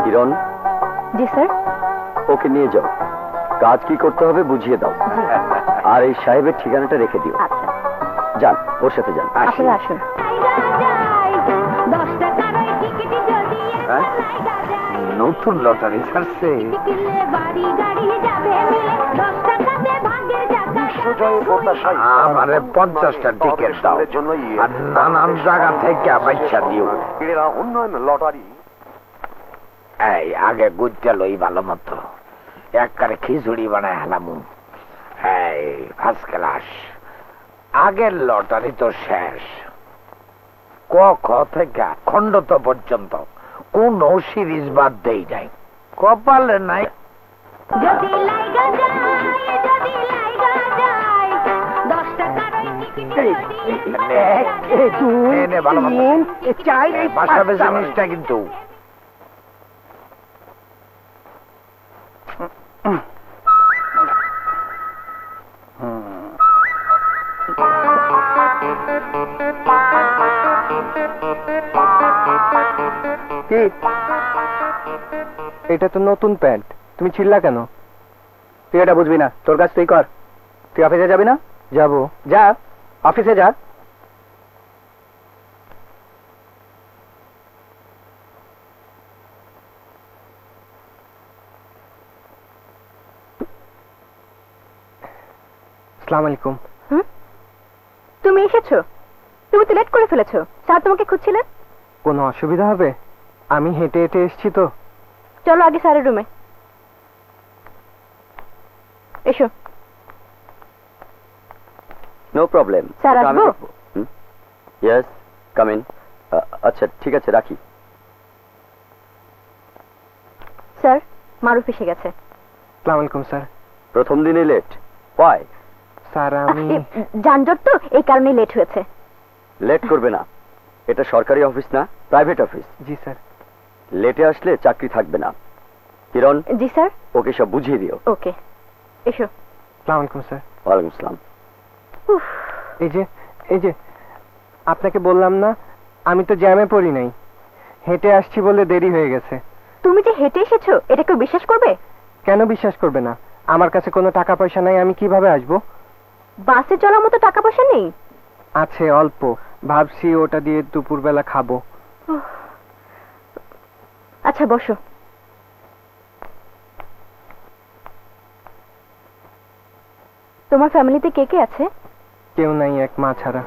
[SPEAKER 7] কিরণ।
[SPEAKER 6] জি স্যার।
[SPEAKER 7] ওকে নিয়ে যাও, কাজ কি করতে হবে বুঝিয়ে দাও, আর এই সাহেবের ঠিকানাটা রেখে দিও।
[SPEAKER 6] আচ্ছা,
[SPEAKER 7] যান, ওর সাথে যান।
[SPEAKER 6] আপনারা আসুন।
[SPEAKER 3] হ্যাঁ? নতুন লটারি ছাড়ছে। আমারে 50টা টিকিট দাও, আর নানান জায়গা থেকে বাচ্চা দিও।
[SPEAKER 1] উন্নয়ন লটারি।
[SPEAKER 3] এই আগে গুজতে লই ভালো মতো, একবারে খিচুড়ি বানায় হেলামু। এই ফার্স্ট ক্লাস। আগের লটারি তো শেষ। ক খ থেকে খণ্ডত পর্যন্ত কোন সিরিজ বাদ দেই নাই, কপালে নাই।
[SPEAKER 6] যদি লাইগা যায়, যদি লাইগা যায়, 10 টাকার ওই টিকিট
[SPEAKER 3] ভালো পাশাপাশি জিনিসটা কিন্তু
[SPEAKER 1] এটা তো নতুন প্যান্ট, তুমি ছিড়লা কেন?
[SPEAKER 2] তুই এটা বুঝবি না, তোর কাজ তুই কর। তুই অফিসে যাবি না?
[SPEAKER 1] যাবো।
[SPEAKER 2] যা, অফিসে যা।
[SPEAKER 1] আসসালামু আলাইকুম।
[SPEAKER 6] তুমি এসেছো? তুমি তো লেট করে ফেলেছো। স্যার তোমাকে খুঁজছিলেন।
[SPEAKER 1] কোনো অসুবিধা হবে? আমি হেঁটে হেঁটে এসেছি তো।
[SPEAKER 6] চলো আগে স্যারের রুমে এসো।
[SPEAKER 7] No problem.
[SPEAKER 6] স্যার আসবো?
[SPEAKER 7] Yes, come in. আচ্ছা ঠিক আছে, রাখি।
[SPEAKER 6] স্যার, মারুফ এসে গেছে।
[SPEAKER 1] আসসালামু আলাইকুম স্যার।
[SPEAKER 7] প্রথম দিনই লেট? ওয়াই?
[SPEAKER 1] স্যার আমি
[SPEAKER 6] যানজট তো, এই কারণে লেট হয়েছে।
[SPEAKER 7] লেট করবে না, এটা সরকারি অফিস না, প্রাইভেট অফিস।
[SPEAKER 1] জি স্যার।
[SPEAKER 7] লেটে আসলে চাকরি থাকবে না। কিরণ,
[SPEAKER 6] জি স্যার।
[SPEAKER 7] ওকে সব বুঝিয়ে দিও।
[SPEAKER 6] ওকে, এসো।
[SPEAKER 1] আসসালামু আলাইকুম স্যার।
[SPEAKER 7] ওয়ালাইকুম আসসালাম।
[SPEAKER 1] এই যে আপনাকে বললাম না, আমি তো জ্যামে পড়ি নাই, হেঁটে আসছি বলে দেরি হয়ে গেছে।
[SPEAKER 6] তুমি যে হেঁটে এসেছো এটা কেউ বিশ্বাস করবে?
[SPEAKER 1] কেন বিশ্বাস করবে না? আমার কাছে কোনো টাকা পয়সা নাই, আমি কিভাবে আসবো?
[SPEAKER 6] বাসে চলার মতো টাকা পয়সা নেই?
[SPEAKER 1] আছে অল্প, ভাবছি ওটা দিয়ে দুপুরবেলা খাবো।
[SPEAKER 6] আচ্ছা বসো। তোমার ফ্যামিলিতে কে কে আছে?
[SPEAKER 1] কেউ নাই, এক মা ছাড়া।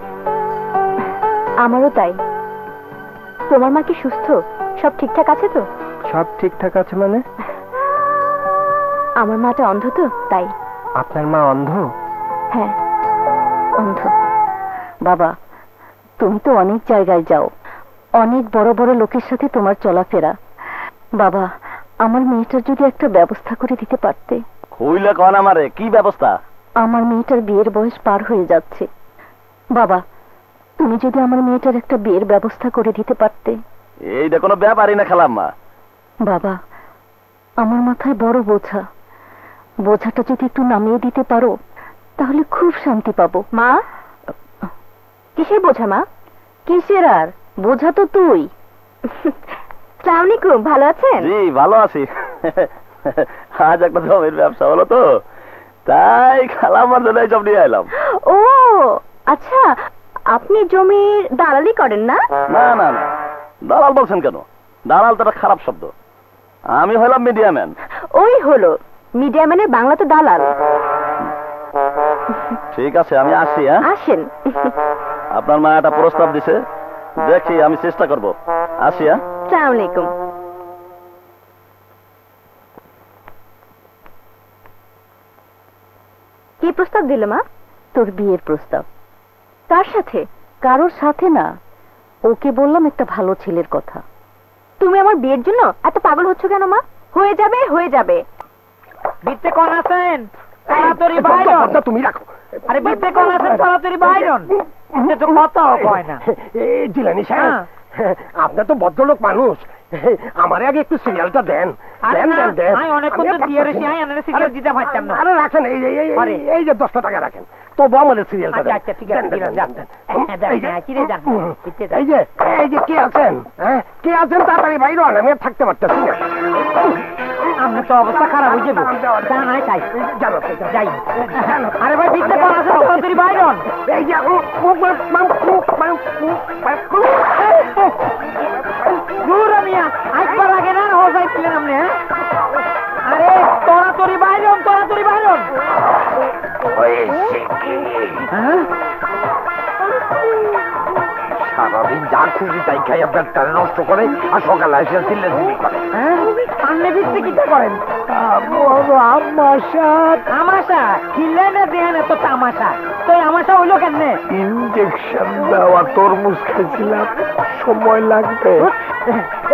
[SPEAKER 6] আমারও তাই। তোমার মা কি সুস্থ? সব ঠিকঠাক আছে তো?
[SPEAKER 1] সব ঠিকঠাক আছে মানে?
[SPEAKER 6] আমার মাটা অন্ধ তো, তাই।
[SPEAKER 1] আপনার মা অন্ধ?
[SPEAKER 6] হ্যাঁ, অন্ধ। বাবা, তুমি তো অনেক জায়গায় যাও, অনেক বড় বড় লোকের সাথে তোমার চলাফেরা। বাবা, আমার মেয়েটার যদি একটা ব্যবস্থা করে দিতে পারতে।
[SPEAKER 7] হইলে কন আমারে কি ব্যবস্থা?
[SPEAKER 6] আমার মেয়েটার বিয়ের বয়স পার হয়ে যাচ্ছে। বাবা, তুমি যদি আমার মেয়েটার একটা বিয়ের ব্যবস্থা করে দিতে পারতে।
[SPEAKER 7] এইটা কোনো ব্যাপারই না খালাম্মা।
[SPEAKER 6] বাবা, আমার মাথায় বড় বোঝা, বোঝাটা যদি একটু নামিয়ে দিতে পারো তাহলে খুব শান্তি পাবো। মা, কিসের বোঝা মা? কিসের আর বোঝা তো তুই। আসসালামু আলাইকুম, ভালো আছেন?
[SPEAKER 7] জি ভালো আছি। আজ একটা জমির ব্যবসা হলো তো, তাই খালাম্মার জন্য সব নিয়ে এলাম।
[SPEAKER 6] ও আচ্ছা, আপনি জমির দালালি করেন না?
[SPEAKER 7] না না না, দালাল বলছেন কেন? দালাল তো একটা খারাপ শব্দ। আমি হলাম মিডিয়াম্যান।
[SPEAKER 6] ওই হলো মিডিয়াম্যানের বাংলা তো দালাল।
[SPEAKER 7] ঠিক আছে, আমি আসি। হ্যাঁ,
[SPEAKER 6] আসেন।
[SPEAKER 7] আপনার মা একটা প্রস্তাব দিছে, দেখি আমি চেষ্টা করব। আসি। হ্যাঁ,
[SPEAKER 6] আসসালামু আলাইকুম। কি প্রস্তাব দিল মা? তোর বিয়ের প্রস্তাব। কার সাথে? কারোর সাথে না, ওকে বললাম একটা ভালো ছেলের কথা। তুমি আমার বিয়ের জন্য এত পাগল হচ্ছ কেন মা? হয়ে যাবে, হয়ে যাবে।
[SPEAKER 5] বিতে কোন আছেন? তাড়াতাড়ি বাইরন।
[SPEAKER 1] তুমি রাখো।
[SPEAKER 5] আরে বিতে কোন আছেন? তাড়াতাড়ি বাইরন। এটা তো কথাও কয় না।
[SPEAKER 1] জিলানি সাহেব, আপনার তো ভদ্রলোক মানুষ, আমারে আগে একটু সিরিয়ালটা দেন। দেন দেন দেন।
[SPEAKER 5] আমি অনেকক্ষণ তো দিয়ে রেছি, আমি আনারে সিরিয়াল দিতে পারতাম না।
[SPEAKER 1] আরে রাখেন, এই যে 10 টাকা রাখেন, তবু আমাদের সিরিয়ালটা দেন।
[SPEAKER 5] আচ্ছা ঠিক আছে,
[SPEAKER 1] এই যে কে আছেন? হ্যাঁ, কে আছেন? তাড়াতাড়ি বাইরে হন, আমি আর থাকতে পারতেছি না।
[SPEAKER 5] আমরা তো অবস্থা খারাপ হয়ে যাবো। জানাই চাই,
[SPEAKER 1] জানো
[SPEAKER 5] যাই। আরে ভাই বিতে কোন আছেন? তাড়াতাড়ি বাইরন।
[SPEAKER 1] এই যে
[SPEAKER 5] দূর মিয়া, একবার আগে না হয়ে যাইছিলেন আপনি। হ্যাঁ, আরে তাড়াতাড়ি বাইরন, তাড়াতাড়ি বাইরন। হ্যাঁ,
[SPEAKER 3] সারাদিন যা খুশি তাই খাই আপনার টানে নষ্ট করে, আর সকালে এসে চিল্লাচিল্লি করে।
[SPEAKER 5] হ্যাঁ, সামনে বিতে কি করেন? আমাশা খিলে না দেন এত তামাশা। তো আমাশা হইলো কেমনে?
[SPEAKER 3] ইঞ্জেকশন দেওয়া তরমুজ খাইছিলাম, সময় লাগবে।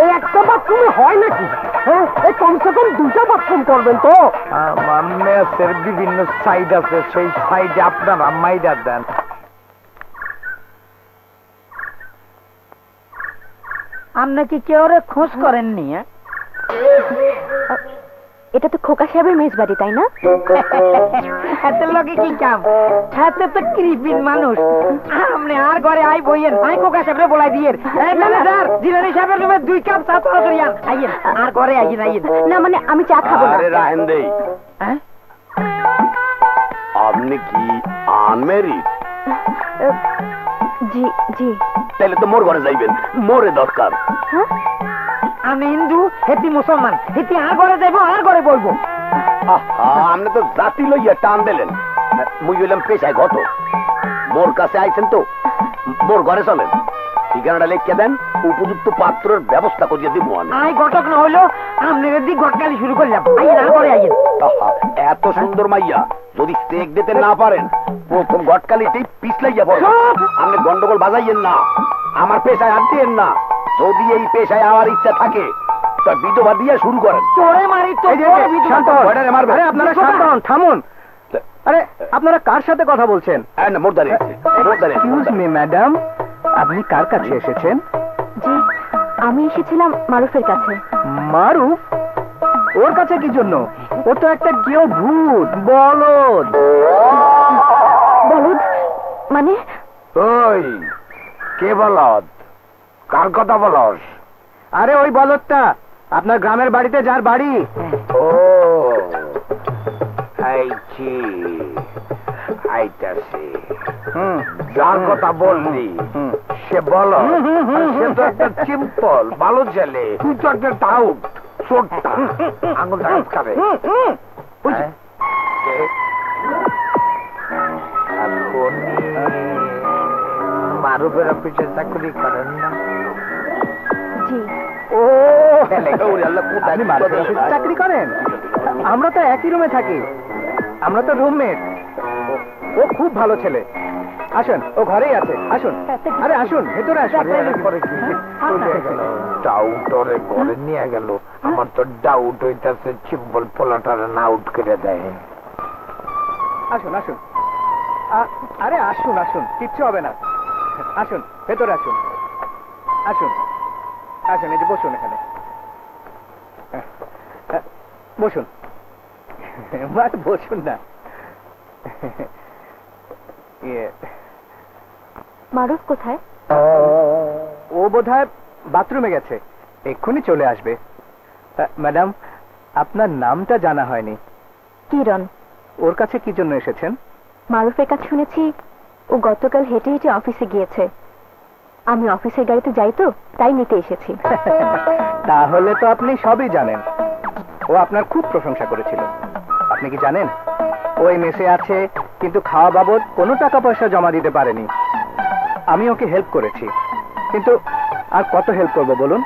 [SPEAKER 1] এই একটা বাথরুমে হয় নাকি? হ্যাঁ, এই কমসে কম 2টা বাথরুম করবেন তো।
[SPEAKER 3] আমার মেসের বিভিন্ন সাইড আছে, সেই সাইডে আপনারা মাইরা দেন।
[SPEAKER 5] আপনি কি কেউ খোঁজ করেননি?
[SPEAKER 6] এটা তো খোকা সাহেবের মেজবাড়ি, তাই না?
[SPEAKER 5] এত লোকে কি কাম? হাতে তো কৃপিন মানুষ। আপনি আর ঘরে আই বইয়েন, আই কোকা সাহেবরে বলাই দিয়েন। ম্যানেজার, জিলানি সাহেবের রুমে 2 কাপ চা তাড়াতাড়ি আন। আইয়েন, আর ঘরে আইয়েন, আইয়েন।
[SPEAKER 6] না মানে আমি চা খাবো না।
[SPEAKER 7] আরে রাহেন দেই,
[SPEAKER 5] হ্যাঁ,
[SPEAKER 7] আপনি কি আনমেরিড?
[SPEAKER 6] জি জি।
[SPEAKER 7] তাহলে তো মোর ঘরে যাইবেন, মোরে দরকার।
[SPEAKER 6] হ্যাঁ,
[SPEAKER 5] আমি হিন্দু, হেতি মুসলমান, হেতি আর ঘরে যাইবো, আর ঘরে বইবো।
[SPEAKER 7] আপনি তো জাতি লইয়া টান দিলেন। মুই হইলাম পেশায় ঘট, মোর কাছে আইছেন তো মোর ঘরে চলেন। ঠিকানাটা লিখে দেন, উপযুক্ত পাত্রের ব্যবস্থা করিয়ে দিব।
[SPEAKER 5] আই ঘটক না হইলো আপনাদের দিক ঘটকালি শুরু করলাম। আইয়েন, আর ঘরে আইয়েন।
[SPEAKER 7] এত সুন্দর মাইয়া যদি স্টেক দিতে না পারেন, প্রথম ঘটকালিতেই পিছলাইয়া পড়বেন। আপনি গন্ডগোল বাজাইয়েন না, আমার পেশায় হাত দিয়েন না। যদি এই পেশায় আমার ইচ্ছা থাকে তা বিধবা দিয়ে শুরু করেন।
[SPEAKER 5] তোরে মারি তো।
[SPEAKER 2] আপনারা শান্ত হন, থামুন। আরে আপনারা কার সাথে কথা বলছেন? এক্সকিউজ মি ম্যাডাম, আপনি কার কাছে এসেছেন?
[SPEAKER 6] জি, আমি এসেছিলাম মারুফের কাছে।
[SPEAKER 2] মারুফ? ওর কাছে কি জন্য? ও তো একটা কেউ ভূত, বলদ।
[SPEAKER 6] বলদ মানে?
[SPEAKER 3] ওই কে বলদ? কার কথা বলস?
[SPEAKER 2] আরে ওই বলদটা, আপনার গ্রামের বাড়িতে যার বাড়ি।
[SPEAKER 3] ও আইছি, আইতাছি। যার কথা বললি সে বলো, সে তো একটা সিম্পল ভালো ছেলে, তুই তো একটা টাউট ছোট্টা আঙুল টাউট করে। আপনি মারুফের অফিসে চাকরি করেন না?
[SPEAKER 2] ও আপনি মারুফের অফিসে চাকরি করেন? আমরা তো একই রুমে থাকি, আমরা তো রুমমেট। ও খুব ভালো ছেলে। আসুন, ও ঘরেই আছে, আসুন। আরে আসুন, ভেতরে আসুন।
[SPEAKER 3] ডাউটরে করে নিয়ে গেল। আমার তো ডাউট হইতাছে চিম্বল পোলাটারে না আউট করে দেয়।
[SPEAKER 2] আসুন আসুন, আরে আসুন আসুন, কিচ্ছু হবে না। আসুন, ভেতরে আসুন, আসুন আসুন, এই যে বসুন এখানে, বসুন, বসুন না।
[SPEAKER 6] মারুফ কোথায়?
[SPEAKER 2] ও বোধহয় বাথরুমে গেছে, এক্ষুনি চলে আসবে। ম্যাডাম, আপনার নামটা জানা হয়নি।
[SPEAKER 6] কিরণ।
[SPEAKER 2] ওর কাছে কি জন্য এসেছেন?
[SPEAKER 6] মারুফের কাছে শুনেছি ও গতকাল হেঁটে হেঁটে অফিসে গিয়েছে। আমি অফিসের গাড়িতে যাই তো, তাই নিতে এসেছি।
[SPEAKER 2] তাহলে তো আপনি সবই জানেন। ও আপনার খুব প্রশংসা করেছিল। আপনি কি জানেন ওই মেসে আছে, কিন্তু খাওয়া বাবদ কোনো টাকা পয়সা জমা দিতে পারেনি। আমি ওকে হেল্প করেছি, কিন্তু আর কত হেল্প করব বলুন?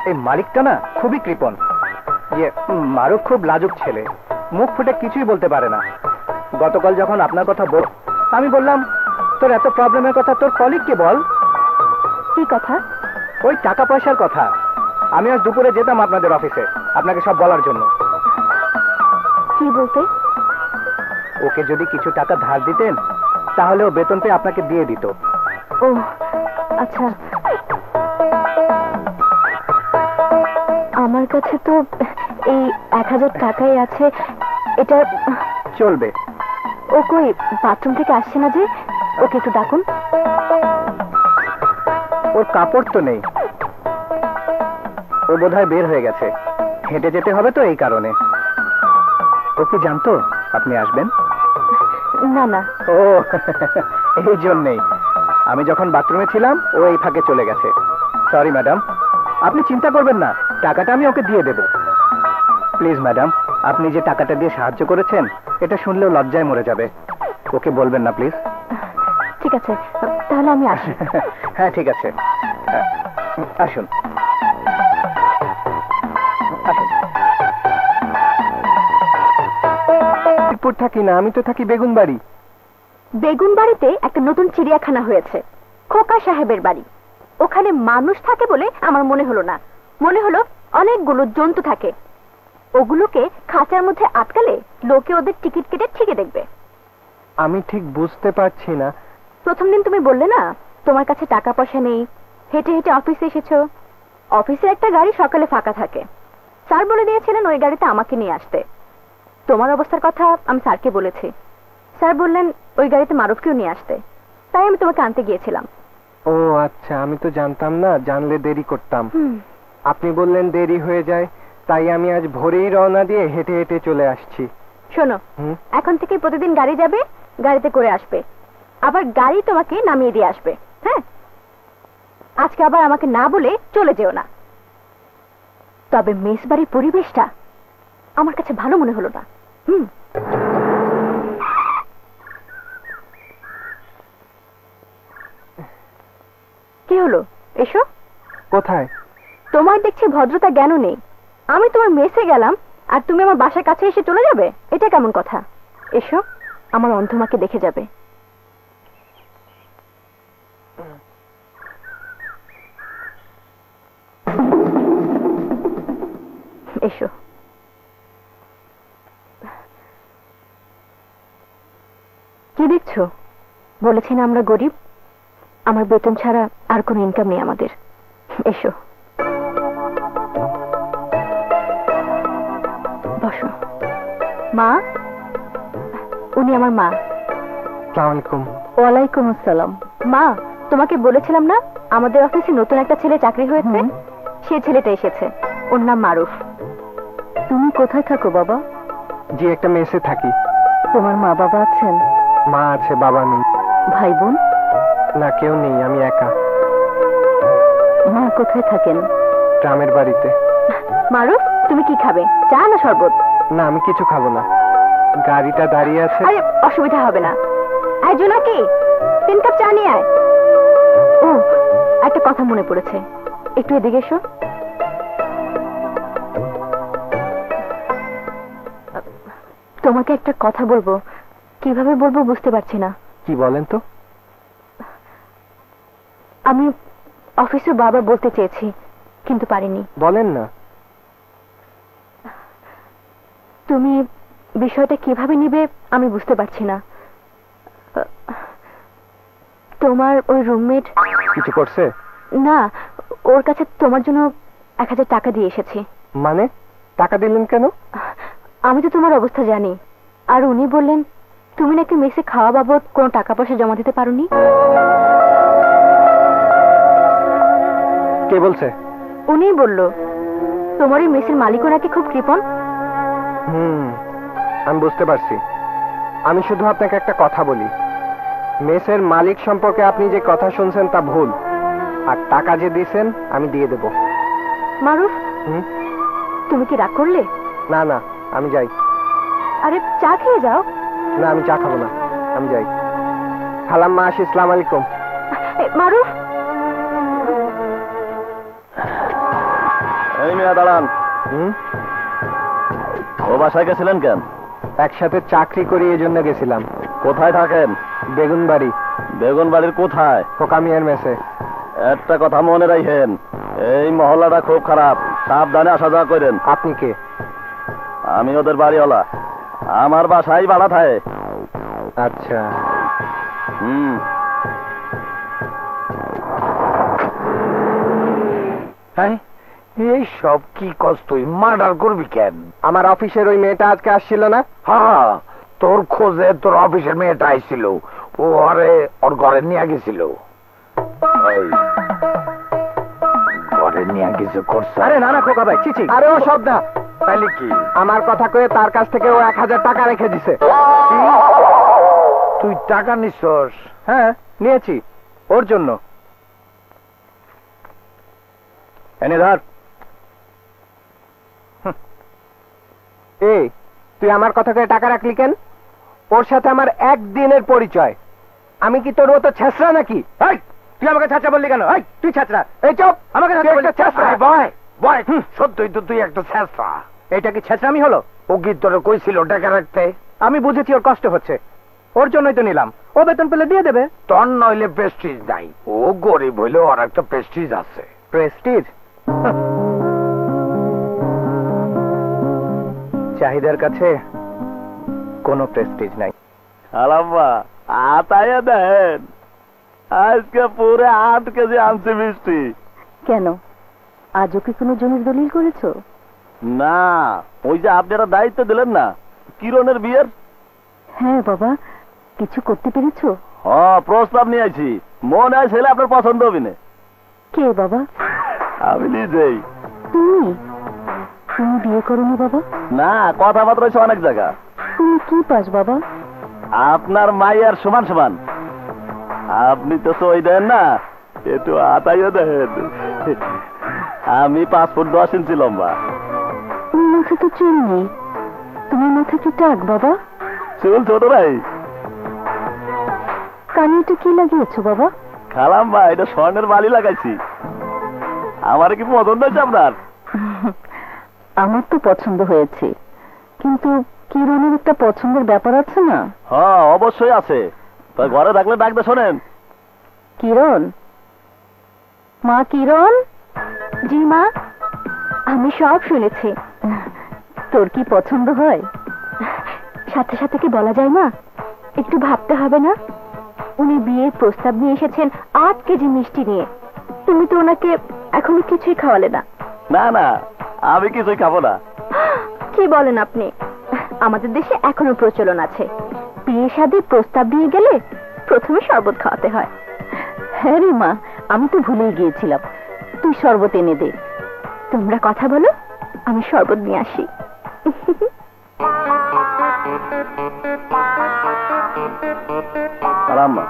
[SPEAKER 2] এই মালিকটা না খুবই কৃপণ। মারুফ খুব লাজুক ছেলে, মুখ ফুটে কিছুই বলতে পারে না। গতকাল যখন আপনার কথা বল, আমি বললাম তোর এত প্রবলেমের কথা তোর কলিগকে বল।
[SPEAKER 6] কি কথা?
[SPEAKER 2] ওই টাকা পয়সার কথা। আমি আজ দুপুরে যেতাম আপনাদের অফিসে আপনাকে সব বলার জন্য।
[SPEAKER 6] কি বলতে?
[SPEAKER 2] ওকে যদি কিছু টাকা ধার দিতেন তাহলে ও বেতন পেয়ে আপনাকে দিয়ে দিত।
[SPEAKER 6] ও আচ্ছা, আমার কাছে তো এই 1000 টাকাই আছে। এটা
[SPEAKER 2] চলবে।
[SPEAKER 6] ও কই বাথরুম থেকে আসছে না যে? ওকে একটু ডাকুন।
[SPEAKER 2] ওর কাপড় তো নেই, ও বোধহয় বের হয়ে গেছে। হেঁটে যেতে হবে তো, এই কারণে। ও কি জানতো আপনি আসবেন?
[SPEAKER 6] না না।
[SPEAKER 2] ও এই জন্যেই। আমি যখন বাথরুমে ছিলাম ও এই ফাঁকে চলে গেছে। সরি ম্যাডাম, আপনি চিন্তা করবেন না, টাকাটা আমি ওকে দিয়ে দেব। প্লিজ ম্যাডাম, আপনি যে টাকাটা দিয়ে সাহায্য করেছেন এটা শুনলেও লজ্জায় মরে যাবে। ওকে বলবেন না প্লিজ।
[SPEAKER 6] ঠিক আছে, তাহলে আমি আসি।
[SPEAKER 2] হ্যাঁ ঠিক আছে, আসুন আসুন। থাকি না, আমি তো থাকি বেগুনবাড়ি।
[SPEAKER 6] বেগুনবাড়িতে একটা নতুন চিড়িয়াখানা হয়েছে, খোকা সাহেবের বাড়ি। ওখানে মানুষ থাকে বলে আমার মনে হলো না, মনে হলো অনেকগুলো জন্তু থাকে। ওগুলোকে খাঁচার মধ্যে আটকালে লোকে ওদের টিকিট কেটে ঠিকই দেখবে।
[SPEAKER 2] আমি ঠিক বুঝতে পারছি না।
[SPEAKER 6] প্রথম দিন তুমি বললে না তোমার কাছে টাকা পয়সা নেই, হেঁটে হেঁটে অফিসে এসেছো। অফিসের একটা গাড়ি সকালে ফাঁকা থাকে, স্যার বলে দিয়েছিলেন ওই গাড়িতে আমাকে নিয়ে আসতে। তোমার অবস্থার কথা আমি স্যারকে বলেছি, স্যার বললেন ওই গাড়িতে মারুফকেও নিয়ে আসতে, তাই আমি তোমাকে আনতে গিয়েছিলাম।
[SPEAKER 2] ও আচ্ছা, আমি তো জানতাম না, জানলে দেরি করতাম। আপনি বললেন দেরি হয়ে যায়, তাই আমি আজ ভোরেই রওনা দিয়ে হেঁটে হেঁটে চলে আসছি।
[SPEAKER 6] শোনো, এখন থেকে প্রতিদিন গাড়ি যাবে, গাড়িতে করে আসবে, আবার গাড়ি তোমাকে নামিয়ে দিয়ে আসবে। হ্যাঁ, আজকে আবার আমাকে না বলে চলে যেও না। তবে মেস বাড়ির পরিবেশটা আমার কাছে ভালো মনে হলো না। কি হলো? এসো।
[SPEAKER 2] কোথায়?
[SPEAKER 6] তোমার দেখছি ভদ্রতা জ্ঞানও নেই। আমি তোমার মেসে গেলাম আর তুমি আমার বাসার কাছে এসে চলে যাবে, এটা কেমন কথা? এসো, আমার অন্ধমাকে দেখে যাবে। এসো। কি দেখছো? বলেছি না আমরা গরিব, আমার বেতন ছাড়া আর কোনো ইনকাম নেই আমাদের। এসো, বসো। মা, উনি আমার মা।
[SPEAKER 2] আসসালামু আলাইকুম।
[SPEAKER 6] ওয়ালাইকুম আসসালাম। মা, তোমাকে বলেছিলাম না আমাদের অফিসে নতুন একটা ছেলে চাকরি হয়েছে? সে ছেলেটা এসেছে, ওর নাম মারুফ। তুমি কোথায় থাকো বাবা?
[SPEAKER 2] জি, একটা মেসে থাকি।
[SPEAKER 6] তোমার মা বাবা আছেন?
[SPEAKER 2] মা আছে, বাবা নেই।
[SPEAKER 6] ভাই বোন?
[SPEAKER 2] না, কেউ নেই, আমি একা।
[SPEAKER 6] মা কোথায় থাকেন?
[SPEAKER 2] গ্রামের বাড়িতে।
[SPEAKER 6] মারুফ, তুমি কি খাবে, চা না শরবত?
[SPEAKER 2] না, আমি কিছু খাবো না। গাড়িটা দাঁড়িয়ে আছে।
[SPEAKER 6] আরে অসুবিধা হবে না। আয় জোনাকি, 3 কাপ চা নিয়ে আয়। ও, একটা কথা মনে পড়েছে, একটু এদিকে এসো। তোমাকে একটা কথা বলবো, কিভাবে বলবো বুঝতে পারছি না।
[SPEAKER 1] কি বলেন তো?
[SPEAKER 6] আমি অফিসে বারবার বলতে চেয়েছি, কিন্তু পারিনি।
[SPEAKER 1] বলেন না।
[SPEAKER 6] তুমি বিষয়টা কিভাবে নিবে আমি বুঝতে পারছি না। তোমার ওই রুমমেট
[SPEAKER 1] কিছু করছে?
[SPEAKER 6] না, ওর কাছে তোমার জন্য 1000 টাকা দিয়ে এসেছি।
[SPEAKER 1] মানে টাকা দিলেন কেন?
[SPEAKER 6] আমি তো তোমার অবস্থা জানি, আর উনি বললেন তুমি নাকি মেসে খাওয়া বাবদ কোনো টাকা পয়সা জমা দিতে পারোনি।
[SPEAKER 1] কে বলছে?
[SPEAKER 6] উনিই বলল তোমার এই মেসের মালিকও নাকি খুব কৃপণ।
[SPEAKER 1] আমি বুঝতে পারছি। আমি শুধু আপনাকে একটা কথা বলি, মেসের মালিক সম্পর্কে আপনি যে কথা শুনছেন তা ভুল, আর টাকা যে দিয়েছেন আমি দিয়ে দেব।
[SPEAKER 6] মারুফ, তুমি কি রাগ করলে?
[SPEAKER 1] না না, আমি যাই।
[SPEAKER 6] আরে চা খেয়ে যাও।
[SPEAKER 1] না, আমি চা খাবো না, আমি যাই। খালাম্মা আসি, আসসালামু আলাইকুম।
[SPEAKER 6] মারুফ,
[SPEAKER 7] এই মিয়া দাঁড়ান। ও বাসায় গেছিলেন কেন?
[SPEAKER 1] একসাথে চাকরি করি এই জন্য গেছিলাম।
[SPEAKER 7] কোথায় থাকেন?
[SPEAKER 1] বেগুনবাড়ি।
[SPEAKER 7] বেগুনবাড়ির কোথায়?
[SPEAKER 1] খোকামিয়ার মেসে।
[SPEAKER 7] একটা কথা মনে রাখেন, এই মহল্লাটা খুব খারাপ, সাবধানে আসা যাওয়া করেন।
[SPEAKER 1] আপনি কে?
[SPEAKER 7] আমি ওদের বাড়িওয়ালা, আমার বাসায় ভাড়া থাকে।
[SPEAKER 1] আচ্ছা।
[SPEAKER 3] হ্যাঁ, এই সব কি কষ্ট? তুই মার্ডার করবি কেন?
[SPEAKER 1] আমার অফিসের ওই মেয়েটা আজকে আসছিল না?
[SPEAKER 3] হ্যাঁ, তোর খোঁজে তোর অফিসের মেয়েটা আইছিল, ও আরে ওর ঘরে নিয়ে গেছিল। ঘরে নিয়ে কিছু করছে?
[SPEAKER 2] আরে না না খোকা ভাই, চিচি।
[SPEAKER 1] আরে ও সব না।
[SPEAKER 3] তাইলে কি?
[SPEAKER 1] আমার কথা কয়ে তার কাছ থেকে ও 1000 টাকা রেখে দিছে।
[SPEAKER 3] তুই টাকা নিছস?
[SPEAKER 2] হ্যাঁ নিয়েছি, ওর জন্য। এনে ধর।
[SPEAKER 1] এই তুই আমার কথা কয়ে টাকা রাখলি কেন? ওর সাথে আমার একদিনের পরিচয়। আমি কি তোর মতো ছেঁচড়া নাকি?
[SPEAKER 2] তুই আমাকে ছাত্রা বললি কেন? তুই ছাত্রা?
[SPEAKER 1] এই চুপ!
[SPEAKER 2] আমাকে
[SPEAKER 3] বয় বয়, সত্যই তো তুই একটা ছেঁচড়া।
[SPEAKER 2] এটা কি ছেঁচড়ামি হলো?
[SPEAKER 3] ও কি তোরে কইছিল টাকা রাখতে?
[SPEAKER 2] আমি বুঝেছি ওর কষ্ট হচ্ছে, ওর জন্যই তো নিলাম। ও বেতন পেলে দিয়ে দেবে।
[SPEAKER 3] তোর নইলে প্রেস্টিজ নাই, ও গরিব হইলে ওর একটা প্রেস্টিজ আছে।
[SPEAKER 2] প্রেস্টিজ? চাহিদার কাছে কোনো প্রেস্টিজ নাই।
[SPEAKER 7] আলাম্মা আতায়া দেন, আজকে পুরো 8 কেজি আনছি মিষ্টি।
[SPEAKER 6] কেন, আজও কি কোনো জমির দলিল করেছো?
[SPEAKER 7] না, ওই যে আপনারা দায়িত্ব দিলেন না কিরণের বিয়ের।
[SPEAKER 6] হ্যাঁ বাবা, কিছু করতে পেরেছো?
[SPEAKER 7] হ্যাঁ, প্রস্তাব নিয়ে আইছি, মনে হয় ছেলে আপনার পছন্দ হবে না।
[SPEAKER 6] কে বাবা?
[SPEAKER 7] আমি নিজেই।
[SPEAKER 6] তুমি? তুমি বিয়ে করোনি বাবা?
[SPEAKER 7] না, কথাবার্তা হয়েছে অনেক জায়গা।
[SPEAKER 6] তুমি কি পাস বাবা?
[SPEAKER 7] আপনার মাইয়ার সমান সমান। আপনি তো সই দেন না, একটু আতাইও দেন। আমি 5 ফুট 10 ইঞ্চি লম্বা।
[SPEAKER 6] তোমার মাথা তো চুল নেই, তোমার মাথা কি টাক বাবা?
[SPEAKER 7] চুল ছোট নাই।
[SPEAKER 6] কানে এটা কি লাগিয়েছো বাবা?
[SPEAKER 7] খালাম্মা, এটা স্বর্ণের বালি লাগাইছি। আমার কি পছন্দ হয়েছে আপনার?
[SPEAKER 6] আমার তো পছন্দ হয়েছে, কিন্তু কিরণের একটা পছন্দের ব্যাপার আছে না?
[SPEAKER 7] হ্যাঁ অবশ্যই আছে, তা ঘরে থাকলে ডাকতে শোনেন।
[SPEAKER 6] কিরণ? মা কিরণ? জি মা, আমি সব শুনেছি। তোর কি পছন্দ হয়? সাথে সাথে কি বলা যায় না? একটু ভাবতে হবে না? উনি বিয়ের প্রস্তাব নিয়ে এসেছেন 8 কেজি মিষ্টি নিয়ে, তুমি তো ওনাকে এখনো কিছুই খাওয়ালে না।
[SPEAKER 7] না না, আমি কিছুই খাবো না।
[SPEAKER 6] কি বলেন আপনি? আমাদের দেশে এখনো প্রচলন আছে, বিয়ে শাদীর প্রস্তাব দিয়ে গেলে প্রথমে শরবত খাওয়াতে হয়। হ্যাঁ রে মা, আমি তো ভুলেই গিয়েছিলাম। তুই শরবত এনে দে। তোমরা কথা বলো, আমি শরবত নিয়ে আসি।
[SPEAKER 7] আম্মা,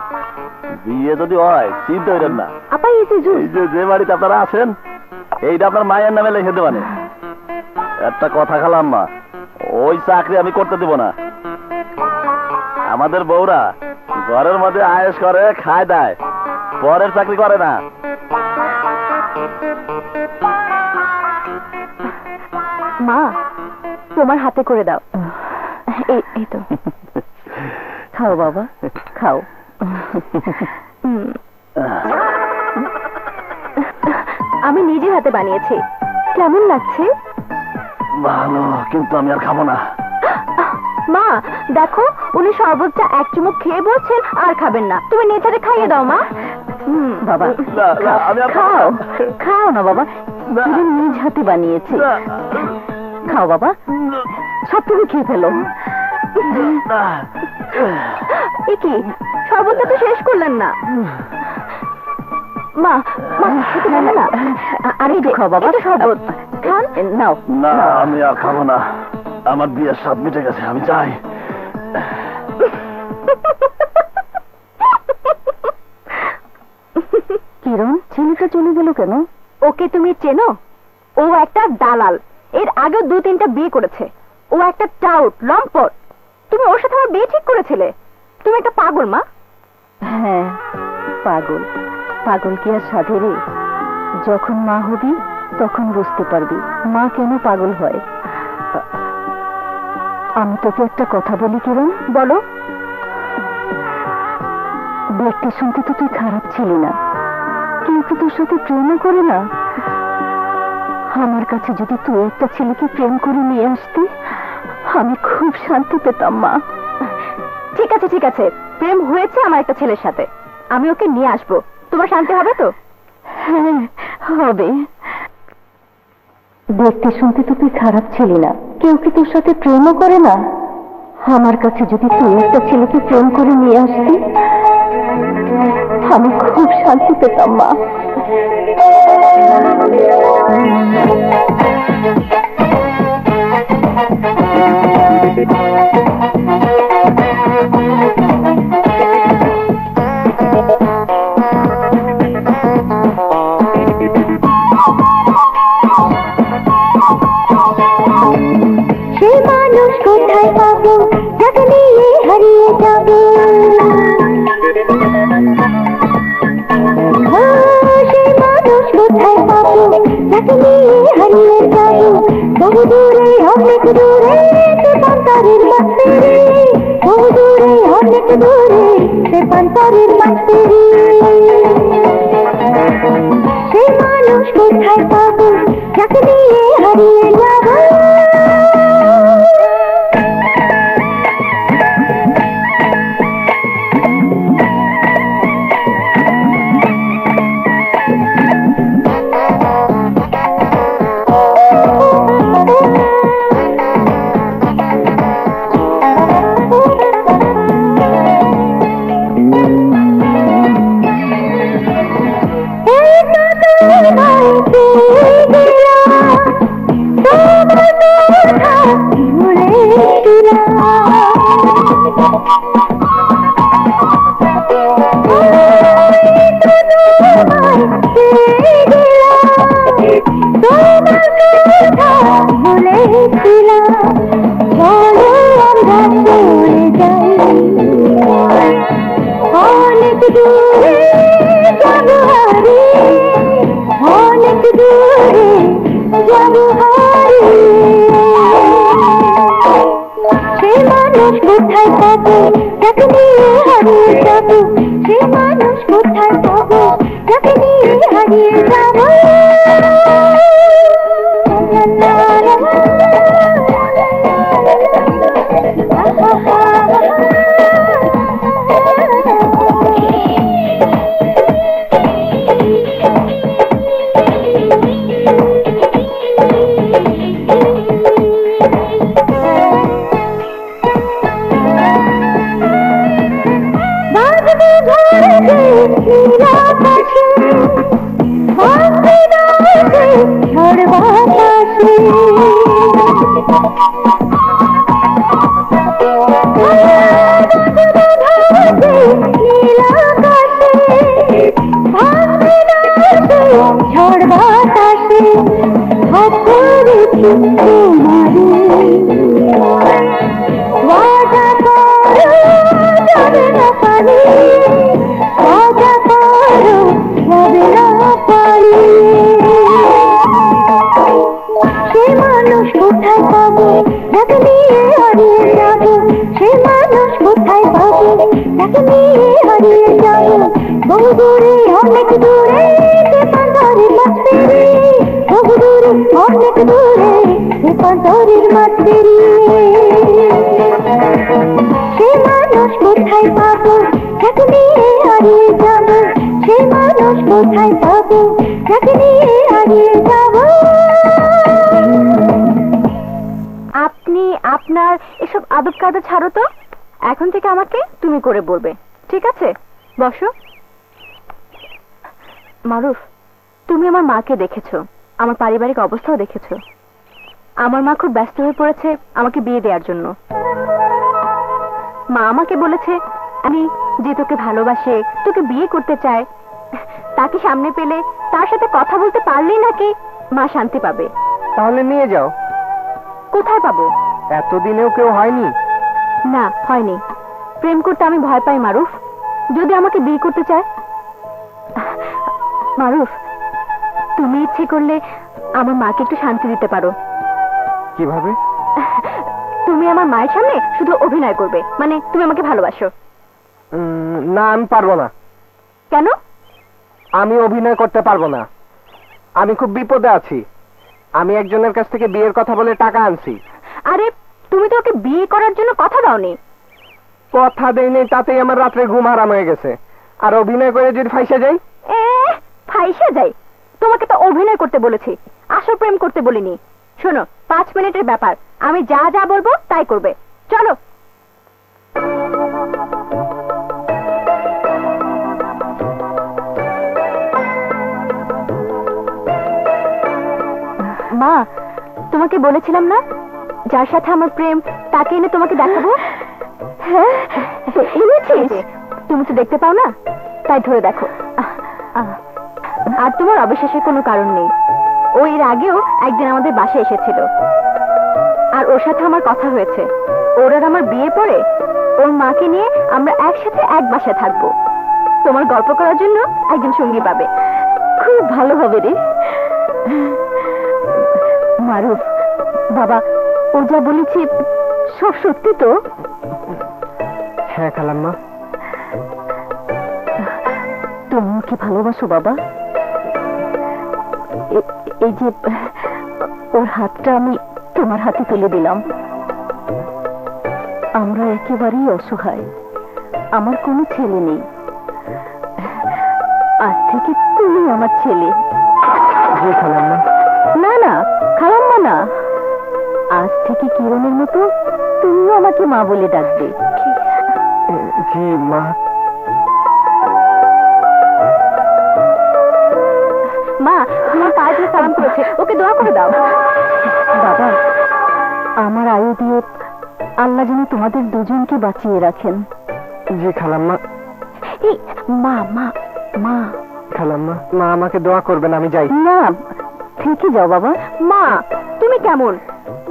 [SPEAKER 7] বিয়ে যদি হয় চিন্তা করেন না।
[SPEAKER 6] আপা এই যে জুস।
[SPEAKER 7] এই যে বাড়িতে আপনারা আছেন, এইটা আপনার মায়ের নামে লিখে দেবানে। একটা কথা খালাম্মা, ওই চাকরি আমি করতে দেব না। আমাদের বউরা ঘরের মধ্যে আয়েশ করে, খায় দায়, পরের চাকরি করে না।
[SPEAKER 6] মা, তোমার হাতে করে দাও। এই তো খাও বাবা খাও আমি নিজে হাতে বানিয়েছি কেমন লাগছে
[SPEAKER 4] ভালো, কিন্তু আমি আর খাবো না।
[SPEAKER 6] মা দেখো উনি সর্বোচ্চ এক চুমুক খেয়ে বলছেন আর খাবেন না, তুমি নেতারে খাইয়ে দাও মা। বাবা খাও খাও না বাবা, তুমি নিজ হাতে বানিয়েছি, খাও বাবা, সব তুমি খেয়ে ফেলো। এ কি শরবতটা তো শেষ করলেন না মা, মা খেতে পারবে না? আরে একটু খাও বাবা, শরবত খান, নাও।
[SPEAKER 4] না আমি আর খাবো না, আমার বিয়ের স্বাদ মিটে গেছে, আমি চাই।
[SPEAKER 6] কিরণ ছেলেটা চলে গেল কেন? ওকে তুমি চেনো? ও একটা দালাল, এর আগেও 2-3টা বিয়ে করেছে। ও একটা টাউট লম্পট, তুমি ওর সাথে আমার বিয়ে ঠিক করেছিলে। তুমি একটা পাগল মা। হ্যাঁ পাগল, পাগল কি আর সাধে রে? যখন মা হবি তখন বুঝতে পারবি মা কেন পাগল হয়। আমি তোকে একটা কথা বলি কিরণ। বলো। দেখতে শুনতে তো তুই খারাপ ছিলি না, কেউ কি তোর সাথে প্রেমও করে না? আমার কাছে যদি তুই একটা ছেলেকে প্রেম করে নিয়ে আসতি আমি খুব শান্তি পেতাম মা। ঠিক আছে ঠিক আছে, প্রেম হয়েছে আমার একটা ছেলের সাথে, আমি ওকে নিয়ে আসবো, তোমার শান্তি হবে তো? হ্যাঁ হবে। দেখতে শুনতে তো তুই খারাপ ছিলি না, কেউ কি তোর সাথে প্রেমও করে না? আমার কাছে যদি তুই একটা ছেলেকে প্রেম করে নিয়ে আসতি আমি খুব শান্তি পেতাম মা। সে মানুষ কোথায় পাবো যাকে নিয়ে হারিয়ে যাবো? সে মানুষ কোথায় পাবো যাকে নিয়ে হারিয়ে যাবো? বহু দূরে অনেক দূরে সে পান্তারের মাস্তেরি, বহু দূরে অনেক দূরে সে পান্তারের মাস্তেরি। সে মানুষ কোথায় পাবো যাকে নিয়ে হারিয়ে যাবো? কোথায় পাবো যাকে নিয়ে হারিয়ে যাবো? অনেক দূরে রূপান্তরের মাঠ পেরিয়ে সে মানুষ কোথায় পাবো যাকে নিয়ে হারিয়ে যাব সে মানুষ কোথায় পাবো যাকে নিয়ে হারিয়ে যাব আপনি আপনার এসব আদব কায়দা ছাড়ো তো এখন থেকে আমাকে তুমি করে বলবে ঠিক আছে বসো মারুফ তুমি আমার মাকে দেখেছো আমার পারিবারিক অবস্থাও দেখেছো আমার মা খুব ব্যস্ত হয়ে পড়েছে আমাকে বিয়ে দেওয়ার জন্য মা আমাকে বলেছে আমি যে তোকে ভালোবাসে তোকে বিয়ে করতে চায় তাকে সামনে পেলে তার সাথে কথা বলতে পারলেই নাকি মা শান্তি পাবে
[SPEAKER 2] তাহলে নিয়ে যাও।
[SPEAKER 6] কোথায় পাবো
[SPEAKER 2] এতদিনেও কেউ হয়নি?
[SPEAKER 6] না হয়নি প্রেম করতে আমি ভয় পাই মারুফ যদি আমাকে বিয়ে করতে চায় মারুফ তুমি ইচ্ছে করলে আমার মাকে একটু শান্তি দিতে পারো
[SPEAKER 2] কিভাবে?
[SPEAKER 6] তুমি আমার মায়ের সামনে শুধু অভিনয় করবে মানে তুমি আমাকে ভালোবাসো
[SPEAKER 2] না আমি পারবো না।
[SPEAKER 6] কেন?
[SPEAKER 2] আমি অভিনয় করতে পারবো না। আমি খুব বিপদে আছি। আমি একজনের কাছ থেকে বিয়ের কথা বলে টাকা আনছি।
[SPEAKER 6] আরে তুমি তো ওকে বিয়ে করার জন্য কথা দাওনি।
[SPEAKER 2] কথা দেয়নি তাতেই আমার রাত্রে ঘুম হারাম হয়ে গেছে। আর অভিনয় করে যদি ফাইসা যাই?
[SPEAKER 6] ফাইসা যাই? তোমাকে তো অভিনয় করতে বলেছি, আসল প্রেম করতে বলিনি। শোনো 5 মিনিটের ব্যাপার, আমি যা যা বলবো তাই করবে। চলো। মা তোমাকে বলেছিলাম না যার সাথে আমার প্রেম তাকে এনে তোমাকে দেখাবো। হ্যাঁ এনেছিস? তুমি তো দেখতে পাও না তাই ধরে দেখো। আর তোমার অবিশ্বাসের কোনো কারণ নেই। ও এর আগেও একদিন আমাদের বাসায় এসেছিল আর ওর সাথে আমার কথা হয়েছে। ওর আর আমার বিয়ে পরে ওর মাকে নিয়ে আমরা একসাথে এক বাসায় থাকবো। তোমার গল্প করার জন্য একজন সঙ্গী পাবে। খুব ভালো হবে রে মারুফ। বাবা ও যা বলেছি সব সত্যি তো?
[SPEAKER 2] হ্যাঁ খালাম্মা।
[SPEAKER 6] তুমি কি ভালোবাসো বাবা? এই যে ওর হাতটা আমি তোমার হাতে তুলে দিলাম। আমরা একেবারেই অসহায়, আমার কোনো ছেলে নেই। আজ থেকে তুমি আমার ছেলে।
[SPEAKER 2] জি খালাম্মা।
[SPEAKER 6] না না খালাম্মা না, আজ থেকে কিরণের মতো তুমিও আমাকে মা বলে ডাকবে।
[SPEAKER 2] জি মা।
[SPEAKER 6] মা তোমার পায়ে ধরে সালাম করেছে, ওকে দোয়া করে দাও। বাবা আমার আয়ু দিয়ে আল্লাহ যেন তোমাদের দুজনকে বাঁচিয়ে রাখেন।
[SPEAKER 2] জি খালাম্মা।
[SPEAKER 6] এই মা মা মা।
[SPEAKER 2] খালাম্মা মা আমাকে দোয়া করবেন, আমি যাই।
[SPEAKER 6] না থেকে যাও বাবা। মা তুমি কেমন?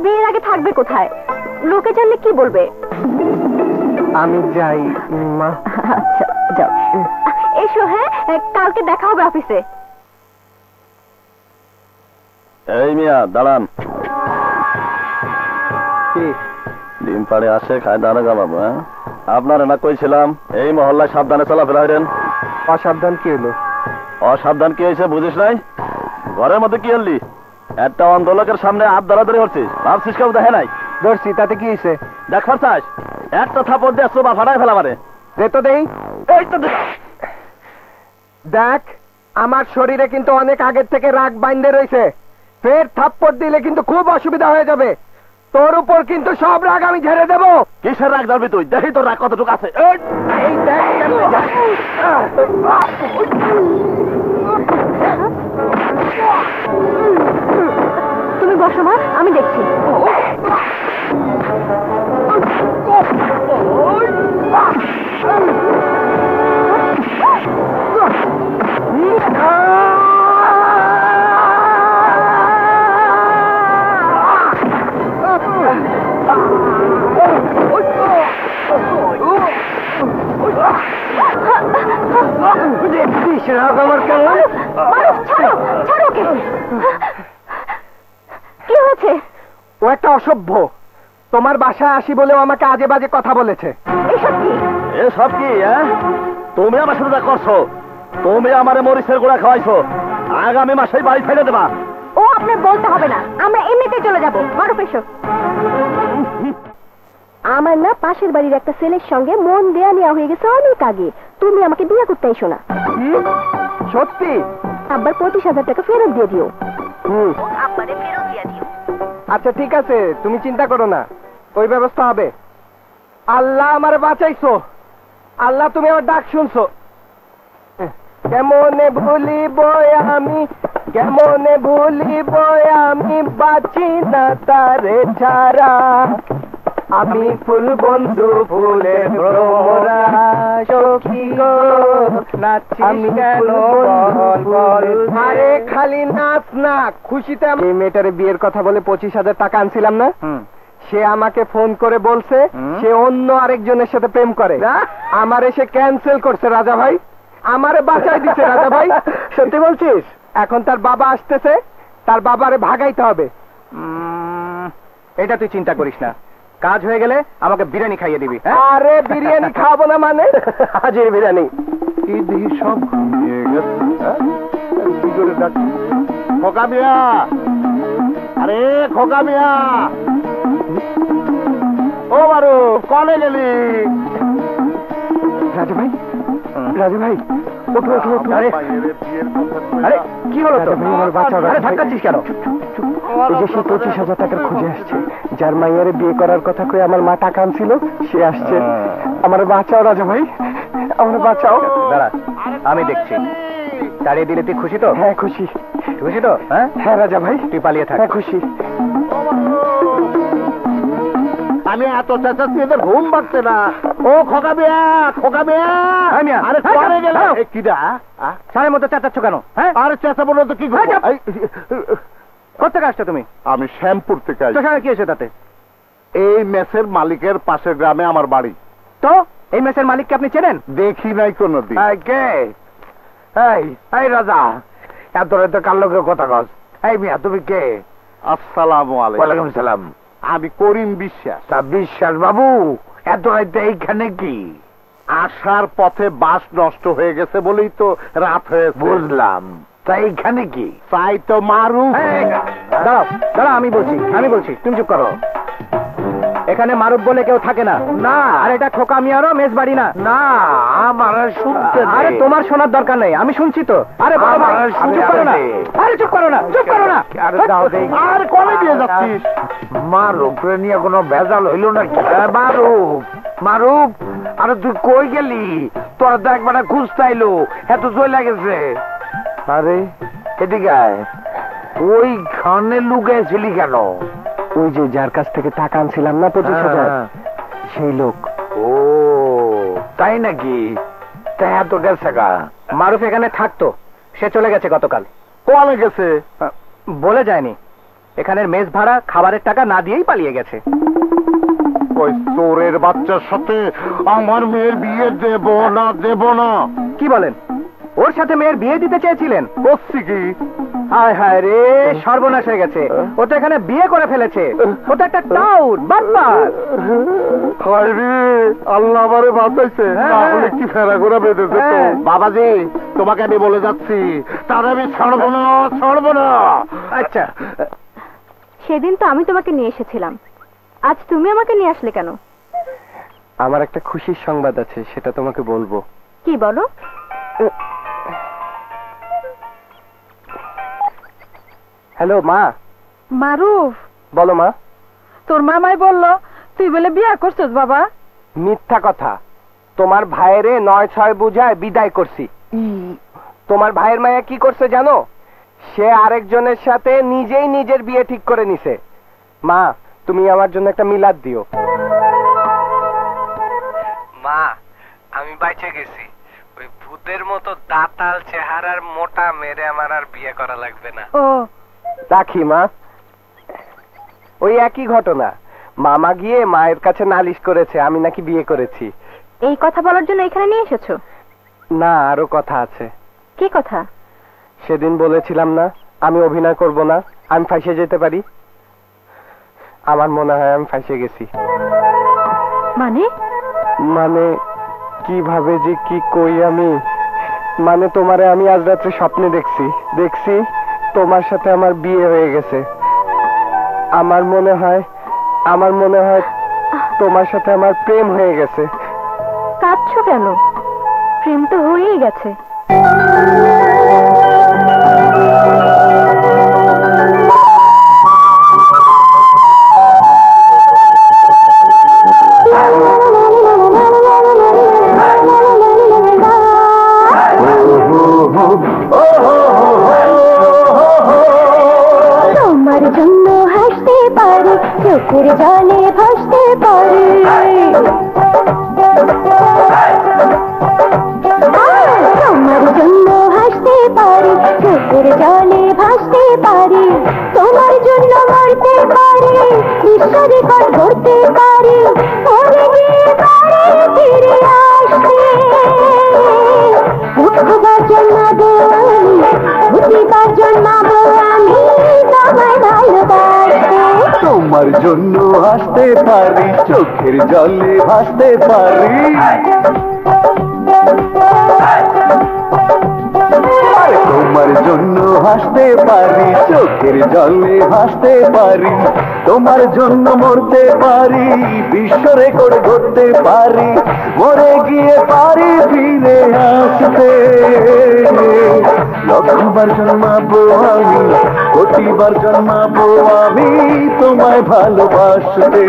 [SPEAKER 6] বিয়ের আগে থাকবে কোথায়? লোকে জানলে কি বলবে?
[SPEAKER 2] আমি যাই মা।
[SPEAKER 6] আচ্ছা যাও। এসো। হ্যাঁ কালকে দেখা হবে অফিসে।
[SPEAKER 7] এই মিয়া দাঁড়ান।
[SPEAKER 2] কি
[SPEAKER 7] ডিম পাড়ে আসে খায় দাঁড়া গালাবো। হ্যাঁ আপনারা না কইছিলাম এই মহল্লায় সাবধানে চলাফেরা করেন।
[SPEAKER 2] অসাবধান কি হলো?
[SPEAKER 7] অসাবধান কি হয়েছে বুঝিস নাই? ঘরের মধ্যে কি হলি? একটা অন্ধ লোকের সামনে হাত ধরাধরি করছিস, ভাবছিস কেউ দেখে নাই?
[SPEAKER 2] ধরছি তাতে কি হয়েছে?
[SPEAKER 7] দেখবার চাস? একটা থাপড় দিয়ে সোবা ফাটাই ফেলা মারে।
[SPEAKER 2] দে তো দেই।
[SPEAKER 7] এই তো
[SPEAKER 2] দেখ আমার শরীরে কিন্তু অনেক আগের থেকে রাগ বাইন্ধে রয়েছে। ফের থাপ্পড় দিলে কিন্তু খুব অসুবিধা হয়ে যাবে। তোর উপর কিন্তু সব রাগ আমি ঝেড়ে দেবো।
[SPEAKER 7] কিসের রাগ ধরবি তুই? দেখি তোর রাগ কতটুকু আছে।
[SPEAKER 2] এই দেখ কেমনে যায়।
[SPEAKER 6] তুমি বসো মা, আমি দেখছি। কি হয়েছে?
[SPEAKER 2] ও একটা অসভ্য। তোমার বাসায় আসি বলেও আমাকে আজে বাজে কথা বলেছে।
[SPEAKER 6] এসব কি?
[SPEAKER 7] এসব কি? তুমি আমার সাথে যা করছো, তুমি আমারে মরিচের গোড়া খাওয়াইছো, আগামী মাসেই বাড়ি ফেলে দেবা।
[SPEAKER 6] ও আপনার বলতে হবে না, আমরা এমনিতেই চলে যাবো। মারুফ এসো। আমার না পাশের বাড়ির একটা ছেলের সঙ্গে মন দেয়া নেওয়া হয়ে গেছে অনেক আগে। তুমি আমাকে বিয়ে করতে এসো না।
[SPEAKER 1] সত্যি?
[SPEAKER 6] আব্বার 25,000 টাকা ফেরত দিয়ে দিও।
[SPEAKER 1] আব্বারে ফেরত দিয়ে দিও। আচ্ছা ঠিক আছে, তুমি চিন্তা করো না, ওই ব্যবস্থা হবে। আল্লাহ আমার বাঁচাইছো, আল্লাহ তুমি আমার ডাক শুনছো। কেমনে ভুলিব আমি, কেমনে ভুলিব আমি, বাঁচি না তারে ছাড়া। আমি ফুল বন্ধু ফুলের ভ্রমরা, সখী গো নাচি কেন বল। আরে খালি নাচ না, খুশিতে আমি মেয়েটারে বিয়ের কথা বলে 25,000 টাকা আনছিলাম না, সে আমাকে ফোন করে বলছে সে অন্য আরেকজনের সাথে প্রেম করে। আমারে সে ক্যান্সেল করছে রাজা ভাই, আমারে বাঁচাই দিছে রাজা ভাই। সত্যি বলছিস? এখন তার বাবা আসতেছে, তার বাবারে ভাগাইতে হবে।
[SPEAKER 2] এটা তুই চিন্তা করিস না, কাজ হয়ে গেলে আমাকে বিরিয়ানি খাইয়ে দিবি।
[SPEAKER 1] আরে বিরিয়ানি খাবো না মানে? হাজির বিরিয়ানি
[SPEAKER 3] কি দেখি সব খোকা মিয়া, আরে খোকা মিয়া, ও বারু কনে গেলি?
[SPEAKER 1] রাজু ভাই, রাজু ভাই ওঠো ওঠো ওঠো।
[SPEAKER 2] আরে আরে কি হলো তো?
[SPEAKER 1] আমার বাঁচাও।
[SPEAKER 2] আরে ধাক্কাচ্ছিস কেন?
[SPEAKER 1] এই যে সে 25,000 টাকার খুঁজে আসছে, যার মাইয়ারে বিয়ে করার কথা কই আমার মা টাকা আনছিল, সে আসছে। আমার বাঁচাও রাজা ভাই, আমার বাঁচাও।
[SPEAKER 2] দাঁড়া, আমি দেখছি। তাড়িয়ে দিলে তুই খুশি তো?
[SPEAKER 1] হ্যাঁ খুশি।
[SPEAKER 2] খুশি তো? হ্যাঁ
[SPEAKER 1] হ্যাঁ রাজা ভাই,
[SPEAKER 2] তুই পালিয়ে থাক।
[SPEAKER 1] হ্যাঁ খুশি।
[SPEAKER 3] আমি এত চেঁচাচ্ছি এদের ঘুম পাচ্ছে না। ও খোকা মিয়া, খোকা মিয়া, আরে কনে গেলে? কিডা
[SPEAKER 2] সারের মতো চেঁচাচ্ছ কেন? হ্যাঁ
[SPEAKER 3] আরে চেঁচা বলো তো কি করবো?
[SPEAKER 2] কোথেকে আসছো তুমি?
[SPEAKER 3] আমি শ্যামপুর থেকে আসছি।
[SPEAKER 2] তোর সঙ্গে কি হয়েছে তাতে?
[SPEAKER 3] এই মেসের মালিকের পাশের গ্রামে আমার বাড়ি।
[SPEAKER 2] তো এই মেসের মালিককে আপনি চেনেন?
[SPEAKER 3] দেখি নাই কোনোদিন।
[SPEAKER 7] কে? এই রাজা, এত রাতে কার লোকের কথা কস? এই মিয়া তুমি কে?
[SPEAKER 3] আসসালামু আলাইকুম।
[SPEAKER 7] ওয়ালাইকুম সালাম।
[SPEAKER 3] আমি করিম বিশ্বাস।
[SPEAKER 7] তা বিশ্বাস বাবু, এত রাতে এইখানে কি?
[SPEAKER 3] আসার পথে বাস নষ্ট হয়ে গেছে বলেই তো রাত হয়েছে।
[SPEAKER 7] বুঝলাম, তা এইখানে কি?
[SPEAKER 3] তাই তো মারু।
[SPEAKER 2] দাঁড়াও দাঁড়াও, আমি বলছি, তুমি চুপ করো। এখানে মারুফ বলে কেউ থাকে না।
[SPEAKER 7] না।
[SPEAKER 2] আর এটা খোকা মিয়ারও মেস বাড়ি না।
[SPEAKER 7] না, আমার শুনতে দে।
[SPEAKER 2] আরে তোমার শোনার দরকার নেই, আমি শুনছি তো। আরে বড় ভাই,
[SPEAKER 7] আমার
[SPEAKER 2] চুপ করো না। আরে চুপ করো না, চুপ করো না।
[SPEAKER 7] আরে দাও দেখি।
[SPEAKER 3] আর কনে দিয়ে যাচ্ছিস?
[SPEAKER 7] মারুফ রে নিয়ে কোনো ভেজাল হইল নাকি? মারুফ, মারুফ, আরে তুই কই গেলি? তোরা তো একবার খুঁজতাইলো, এত চলে গেছে। আরে এদিকে আয়। ওইখানে লুকাইছিলি কেন?
[SPEAKER 1] ওই যে যার কাছ থেকে টাকা আনছিলাম না 25,000, সেই লোক।
[SPEAKER 7] ও তাই নাকি? তা এত গেছে গা?
[SPEAKER 2] মারুফ এখানে থাকতো, সে চলে গেছে গতকাল।
[SPEAKER 3] কনে গেছে?
[SPEAKER 2] বলে যায়নি। এখানের মেস ভাড়া খাবারের টাকা না দিয়েই পালিয়ে গেছে।
[SPEAKER 3] ওই চোরের বাচ্চার সাথে আমার মেয়ের বিয়ে দেব না।
[SPEAKER 2] কি বলেন? ওর সাথে মেয়ের বিয়ে দিতে চেয়েছিলেন?
[SPEAKER 3] বলছি কি?
[SPEAKER 2] হায় হায় রে, সর্বনাশ হয়ে গেছে। ও তো এখানে বিয়ে করে ফেলেছে। ও তো একটা টাউট বাটপার।
[SPEAKER 3] হায় রে, আল্লাহ আমারে বাঁচাইছে, না হলে কি ফেরা করে বেঁধেছে তো। বাবাজি, তোমাকে আমি বলে যাচ্ছি, তার আমি ছাড়বো না।
[SPEAKER 2] আচ্ছা,
[SPEAKER 6] সেদিন তো আমি তোমাকে নিয়ে এসেছিলাম, আজ তুমি আমাকে নিয়ে আসলে কেন?
[SPEAKER 1] আমার একটা খুশির সংবাদ আছে, সেটা তোমাকে বলবো।
[SPEAKER 6] কি বলো?
[SPEAKER 1] হ্যালো মা।
[SPEAKER 5] মারুফ,
[SPEAKER 1] বলো মা।
[SPEAKER 5] তোর মামাই বললো তুই বলে বিয়ে করছিস বাবা।
[SPEAKER 1] মিথ্যা কথা, তোমার ভাইয়েরে 9-6 বুঝায় বিদায় করছি। তোমার ভাইয়ের মায়া কি করছে জানো? সে আরেকজনের সাথে নিজেই নিজের বিয়ে ঠিক করে নিছে। মা, তুমি আমার জন্য একটা মিলাদ দিও। মা, আমি বাইচে গেছি। ওই ভূতের মতো দাঁতাল চেহারার মোটা মেরে আমার আর বিয়ে করা লাগবে না।
[SPEAKER 5] ও
[SPEAKER 1] রাখি মা। ওই একই ঘটনা, মামা গিয়ে মায়ের কাছে নালিশ করেছে আমি নাকি বিয়ে করেছি।
[SPEAKER 6] এই কথা বলার জন্য এখানে নিয়ে এসেছো?
[SPEAKER 1] না, আরো কথা আছে।
[SPEAKER 6] কি কথা?
[SPEAKER 1] সেদিন বলেছিলাম না আমি অভিনয় করব না, আমি ফাঁসে যেতে পারি। আমার মনে হয় আমি ফাঁসে গেছি। মানে কিভাবে যে কি কই আমি, মানে তোমারে আমি আজ রাত্রে স্বপ্নে দেখছি তোমার সাথে আমার বিয়ে হয়ে গেছে। আমার মনে হয় তোমার সাথে আমার প্রেম হয়ে গেছে।
[SPEAKER 6] কাঁদছো কেন? প্রেম তো হয়েই গেছে। তোমার জন্য হাসতে পারি, চোখের জলে ভাসতে পারি। তোমার জন্য হাসতে পারি, চোখের জলে ভাসতে পারি। তোমার জন্য মরতে পারি, বিশ্ব রেকর্ড করতে পারি। মরে গিয়ে পারি ফিরে আসতে। উঠবার জন্মাবো আমি, উঠিবার জন্মাবো আমি, তোমায় ভালোবাসতে।
[SPEAKER 4] তোমার জন্য হাসতে পারি, চোখের জলে ভাসতে পারি। তোমার জন্য হাসতে পারি, চোখের জলে ভাসতে পারি। তোমার জন্য মরতে পারি, বিশ্ব রেকর্ড করতে পারি। মরে গিয়ে পারি ফিরে আসতে। লক্ষবার জন্মাবো আমি, কোটিবার জন্মাবো আমি, তোমায় ভালোবাসতে।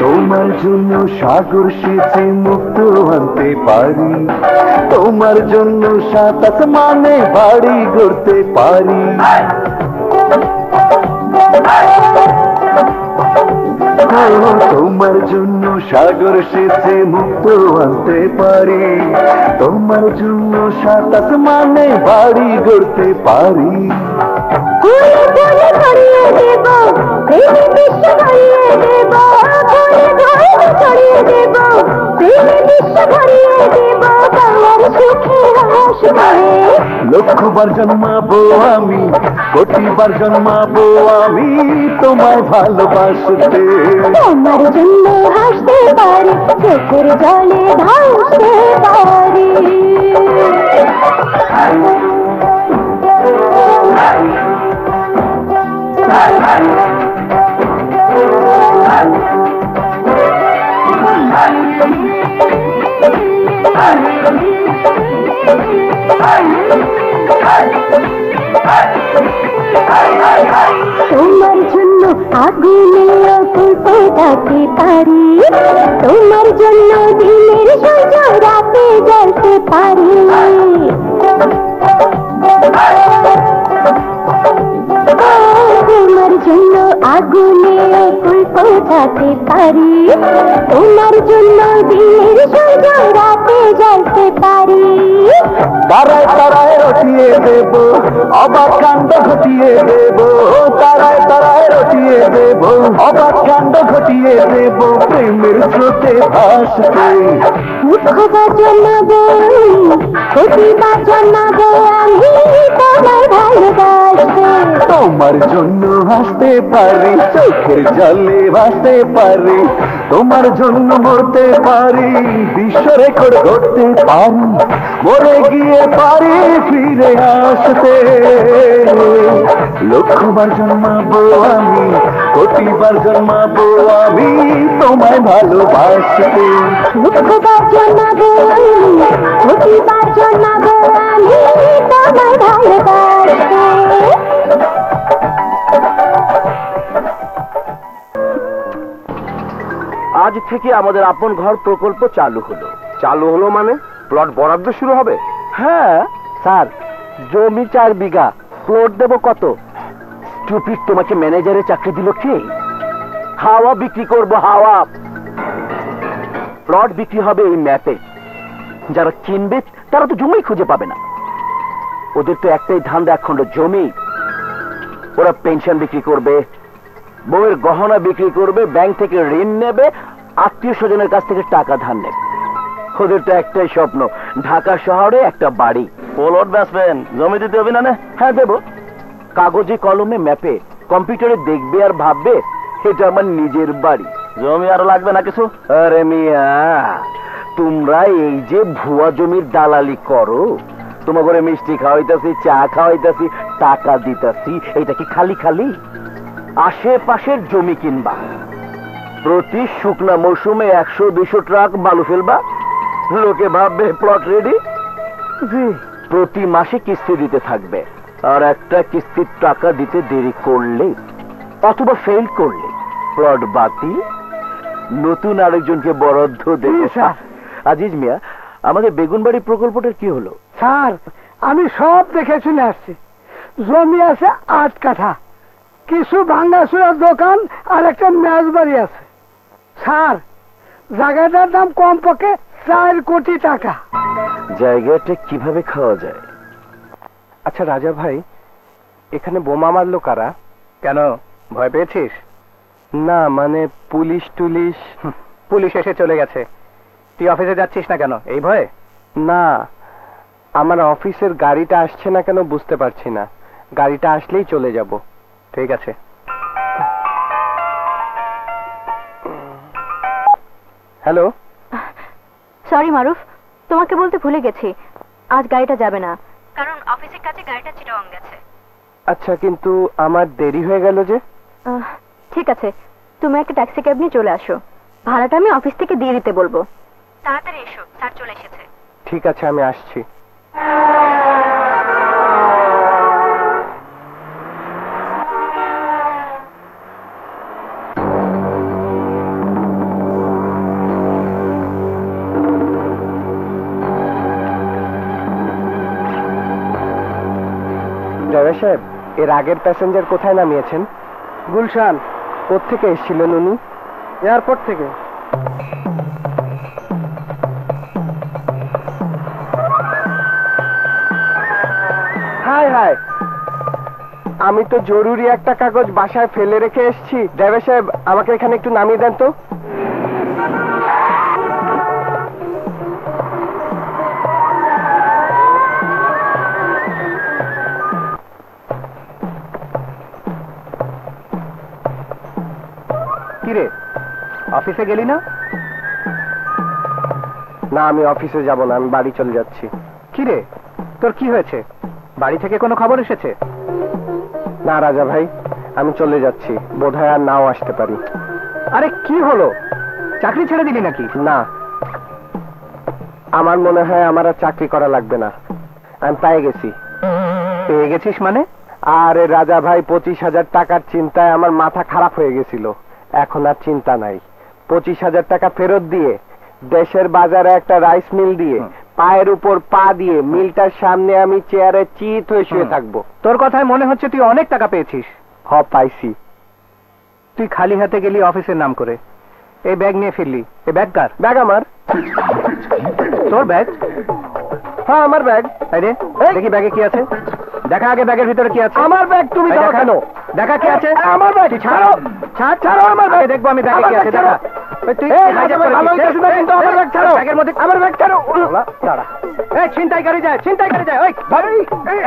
[SPEAKER 4] তোমার জন্য সাগর সেচে মুক্ত আনতে পারি। তোমার জন্য সাত আসমানে বাড়ি গড়তে পারি। তোমার জন্য সাগর সেচে মুক্ত আনতে পারি। তোমার জন্য সাত আসমানে বাড়ি গড়তে পারি। লক্ষবার জন্মাবো আমি, কোটিবার জন্মাবো আমি, তোমায় ভালোবাসতে।
[SPEAKER 6] তোমার জন্য হাসতে পারি, চোখের জলে ভাসতে পারি। তোমার জন্য আগুনে আগুন পোড়াতে পারি। তোমার জন্য দিনের সূর্য রাতে জ্বলতে পারি। তোমার জন্য আগুনে আগুন পোড়াতে পারি। তোমার জন্য দিনের সূর্য রাতে জ্বলতে পারি।
[SPEAKER 4] তারায় তারায় রটিয়ে দেব, অবাক কাণ্ড ঘটিয়ে দেব। তারায় তারায় রটিয়ে দেব, অবাক কাণ্ড ঘটিয়ে দেব, প্রেমের স্রোতে ভাসতে।
[SPEAKER 6] উঠবার জন্মাবো, উঠিবার জন্মাবো আমি, তোমায় ভালোবাসতে।
[SPEAKER 4] তোমার জন্য হাসতে পারি, চোখের জলে ভাসতে পারি। তোমার জন্য মরতে পারি, বিশ্ব রেকর্ড করতে পারি। মরে গিয়ে পারি ফিরে আসতে। লক্ষবার জন্মাবো আমি, কোটিবার জন্মাবো আমি, তোমায় ভালোবাসতে।
[SPEAKER 6] উঠবার জন্মাবো আমি, উঠিবার জন্মাবো আমি, তোমায় ভালোবাসতে।
[SPEAKER 7] আজ থেকে আমাদের আপন ঘর প্রকল্প চালু হলো মানে প্লট বরাদ্দ শুরু হবে।
[SPEAKER 4] হ্যাঁ স্যার, জমি 4 বিঘা, প্লট দেব কত?
[SPEAKER 7] স্টুপিড, তোমাকে ম্যানেজারের চাকরি দিল কে? হাওয়া বিক্রি করব, হাওয়া। প্লট বিক্রি হবে এই ম্যাপে। যারা কিনবে তারা তো জমি খুঁজে পাবে না। ওদের তো একটাই ধান্দা, 1 খণ্ড জমি। ওরা পেনশন বিক্রি করবে, বউয়ের গহনা বিক্রি করবে, ব্যাংক থেকে ঋণ নেবে, আত্মীয় স্বজনের কাছ থেকে টাকা ধার নেবে। ওদের তো একটাই স্বপ্ন, ঢাকা শহরে একটা বাড়ি। প্লট বেচবেন, জমি দিতে হবে না? হ্যাঁ দেব। কাগজে কলমে ম্যাপে কম্পিউটারে দেখবে আর ভাববে এটা আমার নিজের বাড়ি। জমি আরো লাগবে না কিছু? আরে মিয়া, তোমরা এই যে ভুয়া জমির দালালি করো, তোমার ঘরে মিষ্টি খাওয়াইতাছি, চা খাওয়াইতাছি, টাকা দিতাছি, এটা কি খালি খালি? আশেপাশের জমি কিনবা, প্রতি শুকনা মৌসুমে 100-200 ট্রাক বালু ফেলবা, লোকে ভাববে প্লট রেডি। প্রতি মাসে কিস্তি দিতে থাকবে, আর একটা কিস্তির টাকা দিতে দেরি করলে অথবা ফেল করলে প্লট বাতিল, নতুন আরেকজনকে বরাদ্দ দেবে। আজিজ মিয়া, আমাদের বেগুনবাড়ি প্রকল্পটার কি হলো?
[SPEAKER 1] স্যার, আমি সব দেখে শুনে আসছি। জমি আছে 8 কাঠা, কিছু ভাঙ্গাচুরা দোকান আর একটা মেজবাড়ি আছে। স্যার, জায়গাটার দাম কমপক্ষে 4 কোটি টাকা।
[SPEAKER 7] জায়গাটা কিভাবে খাওয়া যায়?
[SPEAKER 2] আচ্ছা রাজা ভাই, এখানে বোমা মারলো কারা? কেন, ভয় পেয়েছিস? না, মানে পুলিশ টুলিশ। পুলিশ এসে চলে গেছে, তুই অফিসে যাচ্ছিস না কেন? এই ভয়ে? না, আমার অফিসের গাড়িটা আসছে না কেন বুঝতে পারছি না। গাড়িটা আসলেই চলে যাব। ঠিক আছে। হ্যালো।
[SPEAKER 6] সরি মারুফ, তোমাকে বলতে ভুলে গেছি, আজ গাড়িটা যাবে না, কারণ অফিসের কাছে গাড়িটা চিটাগাং গেছে।
[SPEAKER 2] আচ্ছা, কিন্তু আমার দেরি হয়ে গেল যে।
[SPEAKER 6] ঠিক আছে, তুমি একটা ট্যাক্সি ক্যাব নিয়ে চলে আসো, ভাড়াটা আমি অফিস থেকে দিয়ে দিতে বলবো। তাড়াতাড়ি এসো, স্যার চলে এসেছে।
[SPEAKER 2] ঠিক আছে, আমি আসছি। ড্রাইভার সাহেব, এর আগের প্যাসেঞ্জার কোথায় নামিয়েছেন? গুলশান। কোত্থেকে এসেছিলেন উনি? এয়ারপোর্ট থেকে। হাই হাই, আমি তো জরুরি একটা কাগজ বাসায় ফেলে রেখে এসেছি। ড্রাইভার সাহেব, আমাকে এখানে একটু নামিয়ে দেন তো। কিরে, অফিসে গেলি না? না, আমি অফিসে যাব না, আমি বাড়ি চলে যাচ্ছি। কিরে, তোর কি হয়েছে? বাড়ি থেকে কোনো খবর এসেছে? না রাজা ভাই, আমি চলে যাচ্ছি, বোধহয় আর নাও আসতে পারি। আরে কি হলো, চাকরি ছেড়ে দিলি নাকি? না, আমার মনে হয় আমার আর চাকরি করা লাগবে না, আমি পেয়ে গেছি। পেয়ে গেছিস মানে? আরে রাজা ভাই, 25,000 টাকার চিন্তায় আমার মাথা খারাপ হয়ে গেছিল, এখন আর চিন্তা নাই। 25,000 টাকা ফেরত দিয়ে দেশের বাজারে একটা রাইস মিল দিয়ে পায়ের উপর পা দিয়ে মিলটার সামনে আমি চেয়ারে চিত হয়ে শুয়ে থাকবো। তোর কথায় মনে হচ্ছে তুই অনেক টাকা পেয়েছিস। পাইছি। তুই খালি হাতে গেলি অফিসের নাম করে, এই ব্যাগ নিয়ে ফিরলি। এই ব্যাগ কার? ব্যাগ আমার। তোর ব্যাগ? হ্যাঁ, আমার ব্যাগ। আরে দেখি ব্যাগে কি আছে, দেখা আগে ব্যাগের ভিতরে কি আছে। আমার ব্যাগ তুমি দাও কেন? দেখা কি আছে? আমার ব্যাগ। ছাড়ো ছাড়ো, আমার ব্যাগ দেখবো আমি, ব্যাগে কি আছে দেখা। ছিনতাইকারী যায়, ছিনতাইকারী যায়। ওই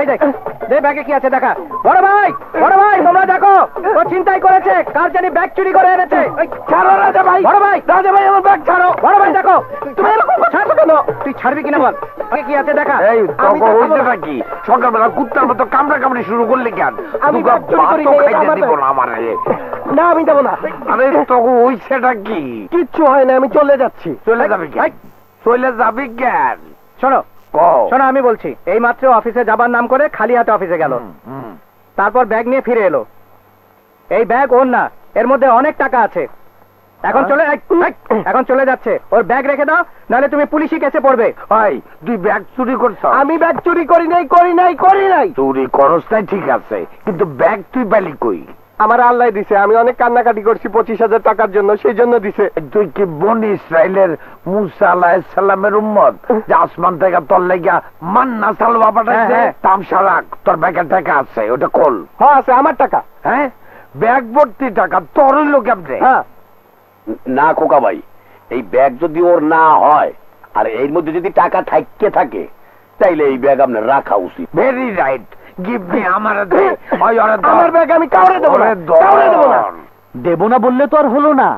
[SPEAKER 2] এই দেখ, ব্যাগে কি আছে দেখা। বড় ভাই, বড় ভাই, তোমরা দেখো, ও ছিনতাই করেছে, কার জানি ব্যাগ চুরি করে এনেছে। ছাড়ো রাজা ভাই, বড় ভাই, রাজা ভাই, আমার ব্যাগ ছাড়ো। বড় ভাই দেখো, তুমি এরকম ছাড়ছো কেন? তুই ছাড়বি কিনা বল, আগে কি আছে দেখা।
[SPEAKER 3] নাকি সকালবেলা কুত্তার মতো কামড়া কামড়ি শুরু করলে কেন?
[SPEAKER 1] আমি
[SPEAKER 3] দিব না আমার।
[SPEAKER 1] না, আমি যাবো না।
[SPEAKER 3] আরে তখন ওই সেটা কি?
[SPEAKER 1] কিচ্ছু হয় না, আমি চলে যাচ্ছি।
[SPEAKER 3] চলে যাবি কেন? চলে যাবি কেন?
[SPEAKER 2] শোনো শোনো, আমি বলছি, এই মাত্র অফিসে যাবার নাম করে খালি হাতে অফিসে গেল, তারপর ব্যাগ নিয়ে ফিরে এলো। এই ব্যাগ ওর না, এর মধ্যে অনেক টাকা আছে। এখন চলে যাচ্ছে, ওর ব্যাগ রেখে দাও, নাহলে তুমি পুলিশি কেসে পড়বে।
[SPEAKER 3] ভাই, তুই ব্যাগ চুরি করছ?
[SPEAKER 1] আমি ব্যাগ চুরি করি নাই, করি নাই, করি নাই।
[SPEAKER 3] চুরি করস নাই ঠিক আছে, কিন্তু ব্যাগ তুই পেলি কই?
[SPEAKER 2] আমার আল্লাহ দিছে, আমি অনেক কান্নাকাটি করছি 25,000 টাকার জন্য, সেই জন্য দিছে।
[SPEAKER 3] তুই কি বনি ইসরায়েলের মুসা আলাইহিস সালামের উম্মত, যে আসমান থেকে তোর লাগা মান্না সালওয়া পাঠাইছে? তামসা রাখ, তোর ব্যাগে টাকা আছে, ওটা খোল।
[SPEAKER 2] হ্যাঁ আছে, আমার টাকা।
[SPEAKER 3] হ্যাঁ, ব্যাগ ভর্তি টাকা তোর লোক আপনি?
[SPEAKER 2] হ্যাঁ।
[SPEAKER 7] না খোকা ভাই, এই ব্যাগ যদি ওর না হয় আর এর মধ্যে যদি টাকা থাকতে থাকে তাইলে এই ব্যাগ আপনার রাখা উচিত।
[SPEAKER 3] ভেরি রাইট, গিভ মি আমার
[SPEAKER 1] আমার ব্যাগ আমি কাউরে দেবো না, কাউরে দেবো না।
[SPEAKER 4] দেব না বললে তো আর হলো না।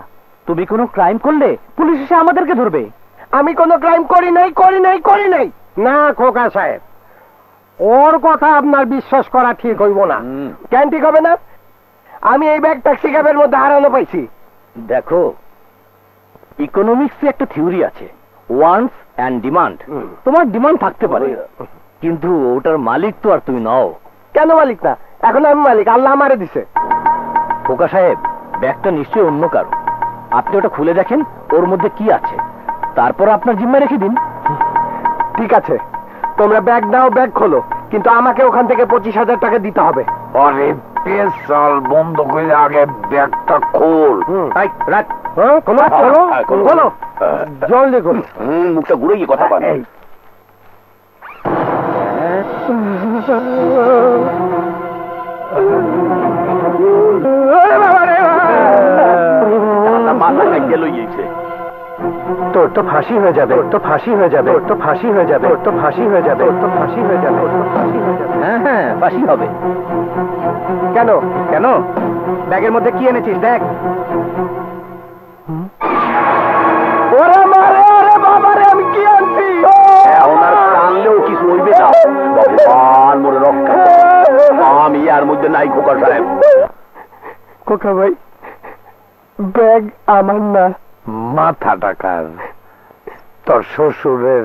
[SPEAKER 4] তুমি কোনো ক্রাইম করলে পুলিশ এসে আমাদেরকে ধরবে।
[SPEAKER 1] আমি কোনো ক্রাইম করি নাই। না খোকা সাহেব, ওর কথা আপনার বিশ্বাস করা ঠিক হইব না। কেন ঠিক হবে না? আমি এই ব্যাগ ট্যাক্সি ক্যাবের মধ্যে হারানো পাইছি।
[SPEAKER 2] দেখো, ইকোনমিক্সে একটা থিওরি আছে, ওয়ান্টস অ্যান্ড ডিমান্ড। তোমার ডিমান্ড থাকতে পারে, কিন্তু ওটার মালিক তো আর তুমি নও।
[SPEAKER 1] কেন মালিক না? এখন আমি মালিক, আল্লাহ আমারে দিছে।
[SPEAKER 2] খোকা সাহেব, ব্যাগটা নিশ্চয়ই অন্য কারো। আপনি ওটা খুলে দেখেন ওর মধ্যে কি আছে, তারপর আপনার জিম্মায় রেখে দিন।
[SPEAKER 1] ঠিক আছে, তোমরা ব্যাগ নাও, ব্যাগ খোলো, কিন্তু আমাকে ওখান থেকে 25,000 টাকা দিতে হবে।
[SPEAKER 3] আরে পেশাল বন্ধ করে আগে ব্যাগটা খোল।
[SPEAKER 1] রাখ, খোলো, জলদি খোলো।
[SPEAKER 7] মুখটা ঘুরে গিয়ে কথা বল। মাথা গেল গিয়েছে।
[SPEAKER 2] তোর তো ফাঁসি হয়ে যাবে, তোর তো ফাঁসি হয়ে যাবে, তোর তো ফাঁসি হয়ে যাবে, তোর তো ফাঁসি হয়ে যাবে, তোর তো ফাঁসি হয়ে যাবে, তোর তো ফাঁসি হয়ে যাবে। হ্যাঁ হ্যাঁ, ফাঁসি হবে।
[SPEAKER 1] কেন?
[SPEAKER 2] কেন? ব্যাগের মধ্যে কি এনেছিস দেখ।
[SPEAKER 1] ওরে মারে, ওরে বাবারে, আমি কি আনছি?
[SPEAKER 7] ওনার টানলেও কিছু হইবে না। ভগবান মোরে রক্ষা করো। আমি আর মধ্যে নাই খোকা সাহেব।
[SPEAKER 1] খোকা ভাই, ব্যাগ আমার না।
[SPEAKER 3] মাথা টাকার তোর শ্বশুরের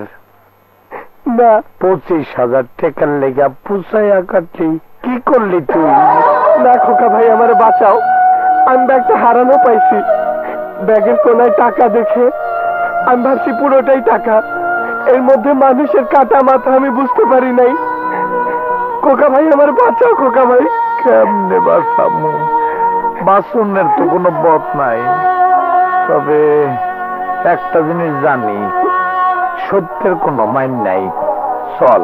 [SPEAKER 1] না,
[SPEAKER 3] 25,000 টাকার লেগা পুষাইয়া কাটলি। কি করলি তুই?
[SPEAKER 1] না খোকা ভাই, আমারে বাঁচাও। আমি ব্যাগটা হারানো পাইছি। ব্যাগের কোনায় টাকা দেখে আমি ভাবছি পুরোটাই টাকা। এর মধ্যে মানুষের কাটা মাথা আমি বুঝতে পারি নাই। খোকা ভাই, আমার বাঁচাও খোকা ভাই।
[SPEAKER 3] কেমনে বাঁচামু? বাসনের তো কোনো পথ নাই। তবে একটা জিনিস জানি, সত্যের কোনো মাইন নাই। চল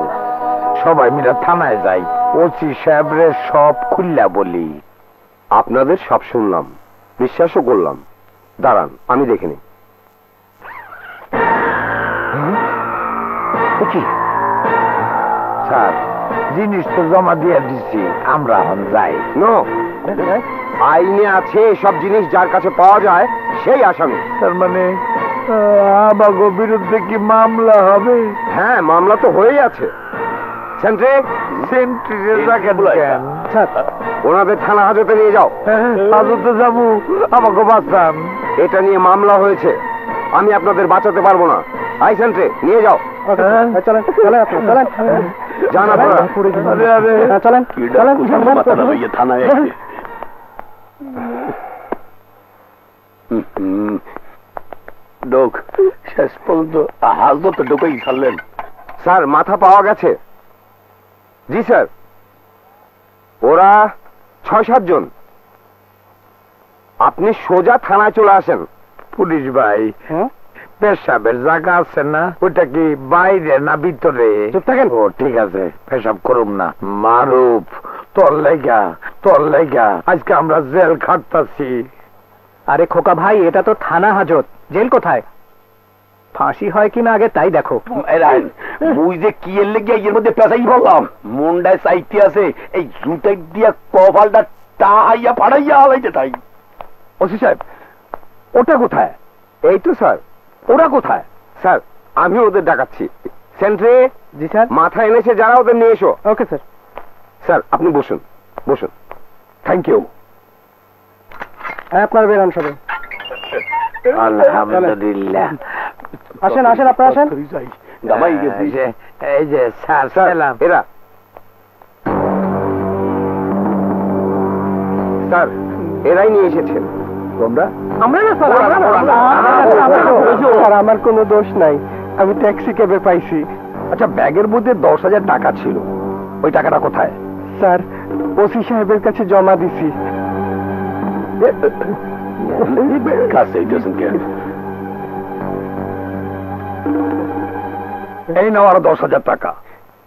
[SPEAKER 3] সবাই মিলে থানায় যাই, ওসি সাহেবরে সব খুললা বলি।
[SPEAKER 1] আপনাদের সব শুনলাম, বিশ্বাসও করলাম। দাঁড়ান, আমি দেখে নিই।
[SPEAKER 3] স্যার, জিনিস তো জমা দিয়ে দিছি, আমরা এখন যাই।
[SPEAKER 1] নো, আইনে আছে সব জিনিস যার কাছে পাওয়া যায় সেই আসামি।
[SPEAKER 3] তার মানে আমাগো বিরুদ্ধে কি মামলা হবে?
[SPEAKER 1] হ্যাঁ, মামলা তো হয়েই আছে। সেন্ট্রি, ওনাদের থানা হাজতে নিয়ে যাও।
[SPEAKER 3] হাজতে যাবো? আমাকে বাঁচান।
[SPEAKER 1] এটা নিয়ে মামলা হয়েছে, আমি আপনাদের বাঁচাতে পারবো না। আই সেন্ট্রি, নিয়ে যাও। চলেন, যান আপনারা। চলেন,
[SPEAKER 7] থানায় ডোক শেষ পর্যন্ত হাজত ঢোকেই ছাড়লেন।
[SPEAKER 1] স্যার, মাথা পাওয়া গেছে। জি স্যার, ওরা 6-7 জন। আপনি সোজা থানায় চলে আসেন।
[SPEAKER 3] পুলিশ ভাই, পেশাবের জায়গা আছে না? ওটা কি বাইরে না ভিতরে?
[SPEAKER 1] চুপ থাকেন।
[SPEAKER 3] ও ঠিক আছে, পেশাব করুম না। মারুফ, তোর লেগা আজকে আমরা জেল খাটতাছি।
[SPEAKER 2] আরে খোকা ভাই, এটা তো থানা হাজত, জেল কোথায়? ফাঁসি হয় কিনা আগে তাই দেখো।
[SPEAKER 7] বুঝ যে কি এর লেগে এর মধ্যে পেশাই বললাম, মুন্ডায় সাইতে আছে এই জুটাই দিয়া কপালটা টাহাইয়া ফাড়াইয়া হালাইতে তাই।
[SPEAKER 1] ওসি সাহেব, ওটা কোথায়? এই তো স্যার। ওরা কোথায়? স্যার, আমি ওদের ডাকাচ্ছি। সেন্ট্রি। জি স্যার। মাথা এনেছে যারা, ওদের নিয়ে এসো। Okay sir. স্যার, আপনি বসুন, বসুন। Thank you. আপনার বেরান সবাই।
[SPEAKER 3] আলহামদুলিল্লাহ।
[SPEAKER 1] আসেন, আপনারা আসেন।
[SPEAKER 7] গামাই গেছি।
[SPEAKER 3] এই যে স্যার,
[SPEAKER 1] এরা স্যার, এরাই নিয়ে এসেছেন। তোমরা? আমরা না স্যার, স্যার, আমার কোনো দোষ নাই। আমি ট্যাক্সি ক্যাবে পাইছি।
[SPEAKER 3] আচ্ছা, ব্যাগের মধ্যে 10,000 টাকা ছিল, ওই টাকাটা কোথায়?
[SPEAKER 1] স্যার, ওসি সাহেবের কাছে জমা দিছি।
[SPEAKER 3] এই নাও আরো 10,000 টাকা।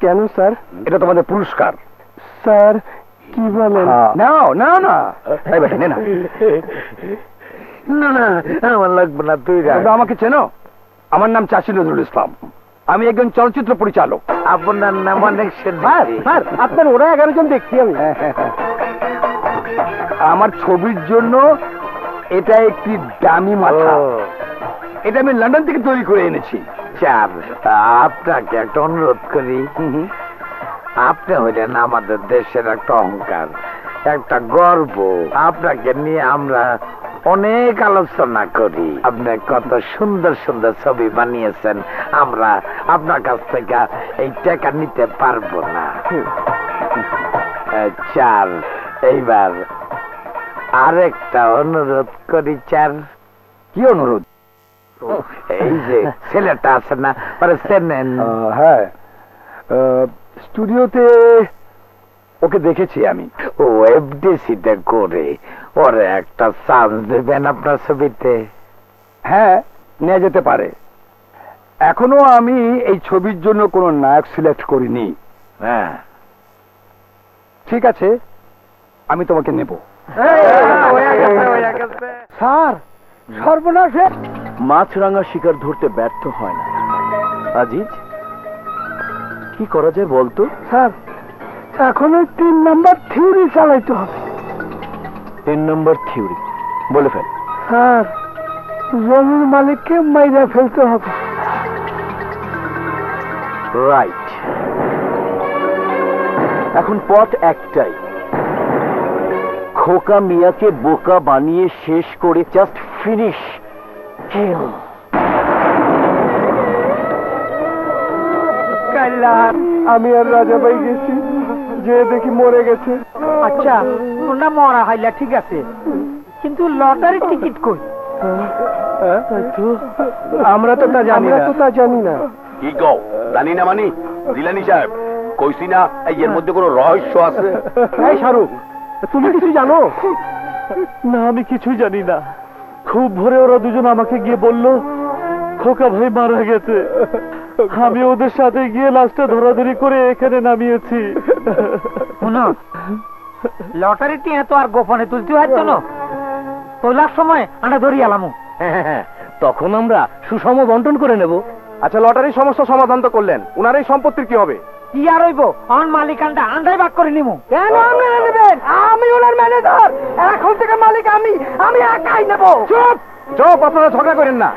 [SPEAKER 1] কেন স্যার?
[SPEAKER 3] এটা তোমাদের পুরস্কার।
[SPEAKER 1] স্যার, কি বলেন?
[SPEAKER 2] নাও নাও না, এই বেটা নে না।
[SPEAKER 3] না না আমার লাগবে না, তুই রাখ।
[SPEAKER 2] তোমরা আমাকে চেনো? আমার নাম চাষী নজরুল ইসলাম, আমি একজন চলচ্চিত্র পরিচালক।
[SPEAKER 3] আপনার নাম অনেক
[SPEAKER 2] স্যার আপনার ওরা 11 জন দেখছি আমি। আমার ছবির জন্য এটা একটি দামি মাথা, এটা আমি লন্ডন থেকে তৈরি করে এনেছি।
[SPEAKER 3] চার, আপনাকে একটা অনুরোধ করি, আপনি হইলেন আমাদের দেশের একটা অহংকার, একটা গর্ব। আপনাকে নিয়ে আমরা অনেক আলোচনা করি। আপনি কত সুন্দর সুন্দর ছবি বানিয়েছেন, আমরা আপনার কাছ থেকে এই টাকা নিতে পারবো না। চার, এইবার আরেকটা অনুরোধ করি। চার,
[SPEAKER 2] কি অনুরোধ?
[SPEAKER 3] এই যে ছেলেটা আছে না, চেনেন?
[SPEAKER 2] হ্যাঁ, স্টুডিওতে ওকে দেখেছি আমি।
[SPEAKER 3] ও এফডিসিতে করে, ওরে একটা চান্স দেবেন আপনার ছবিতে?
[SPEAKER 2] হ্যাঁ, নিয়ে যেতে পারে। এখনো আমি এই ছবির জন্য কোনো নায়ক সিলেক্ট করিনি।
[SPEAKER 3] হ্যাঁ,
[SPEAKER 2] ঠিক আছে, আমি তোমাকে নেব।
[SPEAKER 1] স্যার সর্বনাশে
[SPEAKER 7] মাছরাঙা শিকার ধরতে ব্যর্থ হয় না। আজিজ, কি করা যায় বলতো?
[SPEAKER 1] স্যার এখন ওই 3 নাম্বার থিওরি চালাইতে হবে।
[SPEAKER 7] 3 নম্বর থিওরি বলে ফেল।
[SPEAKER 1] স্যার জমির মালিককে মাইরা ফেলতে হবে।
[SPEAKER 7] রাইট, এখন পথ একটাই, খোকা মিয়াকে বোকা বানিয়ে শেষ করে জাস্ট ফিনিশ কিল।
[SPEAKER 1] আমি আর রাজা ভাই গেছি, যে দেখি মরে গেছে।
[SPEAKER 5] আচ্ছা ওটা মরা হইলা ঠিক আছে, কিন্তু লটারির টিকিট কই?
[SPEAKER 2] আমরা তো তা
[SPEAKER 1] জানি না।
[SPEAKER 7] কি কও জানি না মানি? জিলানি সাহেব কইছি না এর মধ্যে কোনো রহস্য আছে।
[SPEAKER 1] এই শাহরুখ, তুমি কিছু জানো?
[SPEAKER 4] না, আমি কিছুই জানি না। খুব ভোরে ওরা দুজন আমাকে গিয়ে বলল খোকা ভাই মারা গেছে। আমি ওদের সাথে গিয়ে লাশটা ধরাধরি করে এখানে নামিয়েছি।
[SPEAKER 5] শুনো, লটারির টিয়া তো আর গোপনে তুলতে হয় তো না, তোলার সময় আমরা ধরি আলামু।
[SPEAKER 4] তখন আমরা সুষম বন্টন করে নেব।
[SPEAKER 2] আচ্ছা, লটারির সমস্যা সমাধান তো করলেন, উনার এই সম্পত্তির কি হবে?
[SPEAKER 5] কি আর হইব, আমার মালিকানটা আন্দাই ভাগ করে নিমু।
[SPEAKER 1] কেন আপনারা নেবেন? আমি ওনার ম্যানেজার, এখন থেকে মালিক আমি একাই নেব।
[SPEAKER 2] চুপ চুপ, আপনারা ঝগড়া করেন না।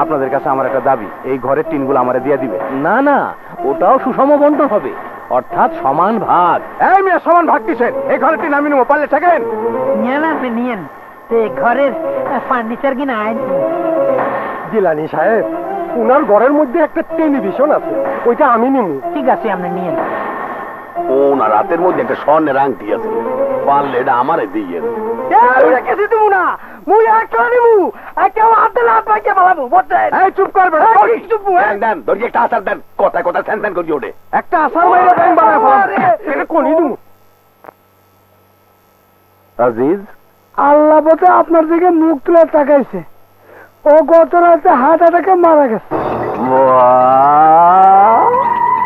[SPEAKER 2] আপনাদের কাছে আমার একটা দাবি, এই ঘরের টিনগুলো আমারে দিয়ে দিবে।
[SPEAKER 4] না না, ওটাও সুষম বন্টন হবে, অর্থাৎ সমান ভাগ।
[SPEAKER 2] এই মেয়ে, সমান ভাগ কিসের? এই ঘরের টিন আমি নেবো, পারলে ঠেকেন।
[SPEAKER 5] নিয়েন আপনি নিয়েন, ঘরের ফার্নিচার কিনা আইন।
[SPEAKER 1] জিলানি সাহেব, উনার ঘরের মধ্যে একটা টেলিভিশন আছে, ওইটা আমি নিব।
[SPEAKER 5] ঠিক আছে, আপনি নিয়েন।
[SPEAKER 7] না, রাতের মধ্যে একটা স্বর্ণের আংটি আছে, পারলে এটা আমারে দিয়ে।
[SPEAKER 1] কিছু দিব না, মুই একটা নিব, কেউ হাত দিলে হাত পাইকে পালাবো।
[SPEAKER 2] এই চুপ করবেন,
[SPEAKER 7] দেন ধরি একটা আচার দেন, কথা কথা স্যান স্যান করি ওঠে।
[SPEAKER 2] একটা আসার বাইরে ব্যাংক বানায় ফেলাম। এটা কোনই দিব?
[SPEAKER 7] আজিজ,
[SPEAKER 1] আল্লাহ বলতে আপনার দিকে মুখ তুলে তাকাইছে, ও গত রাতে হার্ট অ্যাটাকে মারা গেছে।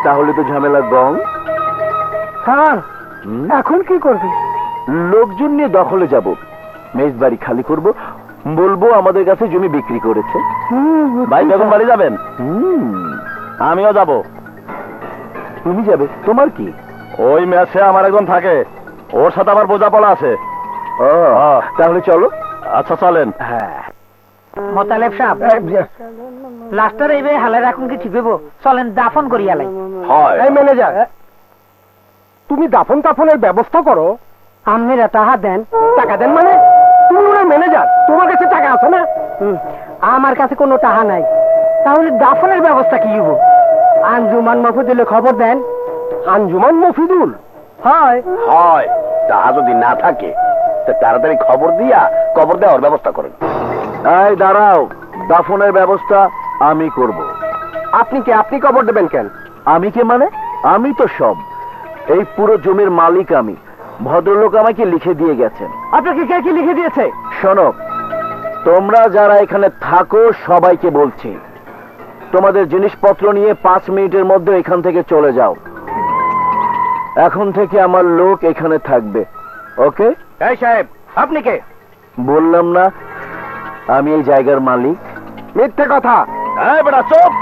[SPEAKER 7] তাহলে তো ঝামেলা গং।
[SPEAKER 1] স্যার এখন কি করবে?
[SPEAKER 7] লোকজন নিয়ে দখলে যাব, মেজবাড়ি খালি করব, বলবো আমাদের কাছে জমি বিক্রি করেছে। ভাই যখন বাড়ি যাবেন? আমিও যাব। তুমি যাবে? তোমার কি?
[SPEAKER 2] ওই ম্যাচে আমার একজন থাকে, ওর সাথে আমার বোঝাপড়া আছে।
[SPEAKER 7] তাহলে চলো।
[SPEAKER 2] আচ্ছা চলেন।
[SPEAKER 7] হ্যাঁ,
[SPEAKER 5] মোতালেব সাহেব, লাস্টার এইভাবে হালে রাখুন কি ঠিক হইব? চলেন দাফন করি আলাই।
[SPEAKER 7] হয়।
[SPEAKER 1] এই ম্যানেজার, তুমি দাফন কাফনের ব্যবস্থা করো। আপনারা টাকা দেন। টাকা দেন মানে? তুমি ওনার ম্যানেজার, তোমার কাছে টাকা আছে না? আমার কাছে কোনো টাকা নাই। তাহলে দাফনের ব্যবস্থা কি হইব? আঞ্জুমান মফিদুলে খবর দেন। আঞ্জুমান মফিদুল? হয়।
[SPEAKER 7] হয়, তা যদি না থাকে তা তাড়াতাড়ি খবর দিয়া কবর দেওয়ার ব্যবস্থা করেন। এই দাঁড়াও, দাফনের ব্যবস্থা আমি করব।
[SPEAKER 2] আপনি খবর দেবেন কেন?
[SPEAKER 7] আমি কে মানে? আমি তো সব, এই পুরো জমির মালিক আমি। ভদ্রলোক আমাকে লিখে দিয়ে গেছেন।
[SPEAKER 1] আপনাকে কে কি লিখে দিয়েছে?
[SPEAKER 7] শোনো, তোমরা যারা এখানে থাকো সবাইকে বলছি, তোমাদের জিনিসপত্র নিয়ে 5 মিনিটের মধ্যে এখান থেকে চলে যাও। এখন থেকে আমার লোক এখানে থাকবে, ওকে?
[SPEAKER 2] এই সাহেব, আপনি কে?
[SPEAKER 7] বললাম না আমি এই জায়গার মালিক।
[SPEAKER 1] মিথ্যে কথা।
[SPEAKER 7] বেটা চুপ।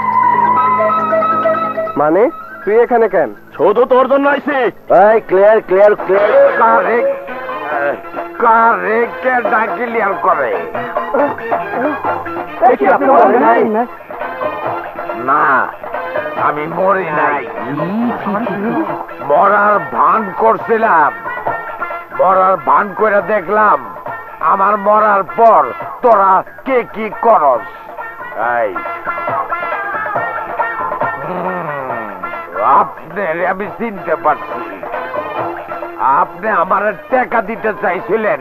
[SPEAKER 1] মানে তুই এখানে কেন?
[SPEAKER 7] শুধু তোর জন্য আইছি। এই ক্লিয়ার ক্লিয়ার ক্লিয়ার।
[SPEAKER 3] কারেক্টে ক্লিয়ার করে না, আমি মরি নাই, মরার ভান করছিলাম। মরার ভান করে দেখলাম আমার মরার পর তোরা কে কি করস। এই আপনার আমি চিনতে পারছি, আপনি আমার টাকা দিতে চাইছিলেন।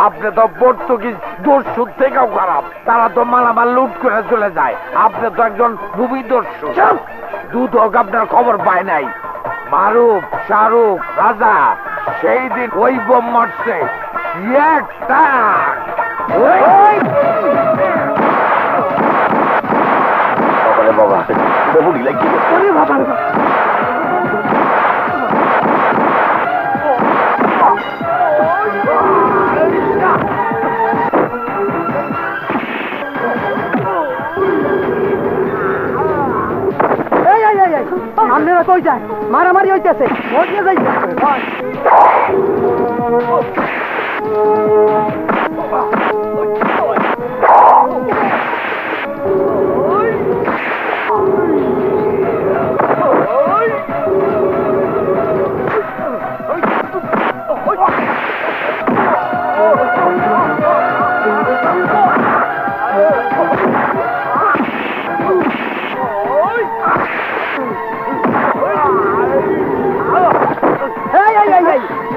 [SPEAKER 3] আপনি তো পর্তুগিজ দস্যু থেকেও খারাপ, তারা তো মালামাল লুট করে চলে যায়। আপনি তো একজন ভূমিদস্যু। দুধ হোক আপনার খবর পায় নাই। মারুফ, শাহরুখ, রাজা সেই দিন ওই বোম মারছে একটা।
[SPEAKER 7] বাবা বুড়ি লাগি
[SPEAKER 5] আপনারা কই যায়? মারামারি হইতেছে।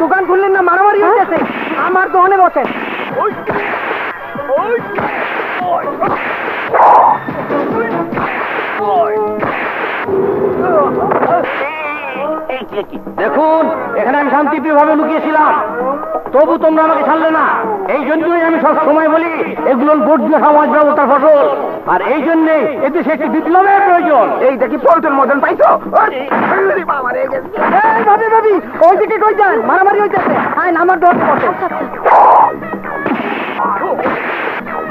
[SPEAKER 5] দোকান খুললেন না, মারামারি হইতেছে। আমার দোকানে বসেন।
[SPEAKER 2] দেখুন, এখানে আমি শান্তিপ্রিয়ভাবে লুকিয়েছিলাম, তবু তোমরা আমাকে ছাড়লে না। এই জন্যই আমি সব সময় বলি এগুলো বর্জ্য সমাজ ব্যবস্থার ফসল, আর এই জন্যে এদেশে একটি বিপ্লবের প্রয়োজন।
[SPEAKER 1] এইটা কি পল্টন মদন পাইছো?
[SPEAKER 5] ভাবি ভাবি ওই দিকে কই যান? মারামারি হইতেছে। আইন আমার দোকানে বসেন।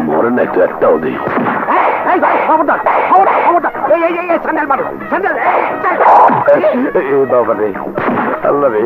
[SPEAKER 7] মরে না একটু একটাও দিই। বাবা রে, আল্লাহ রে।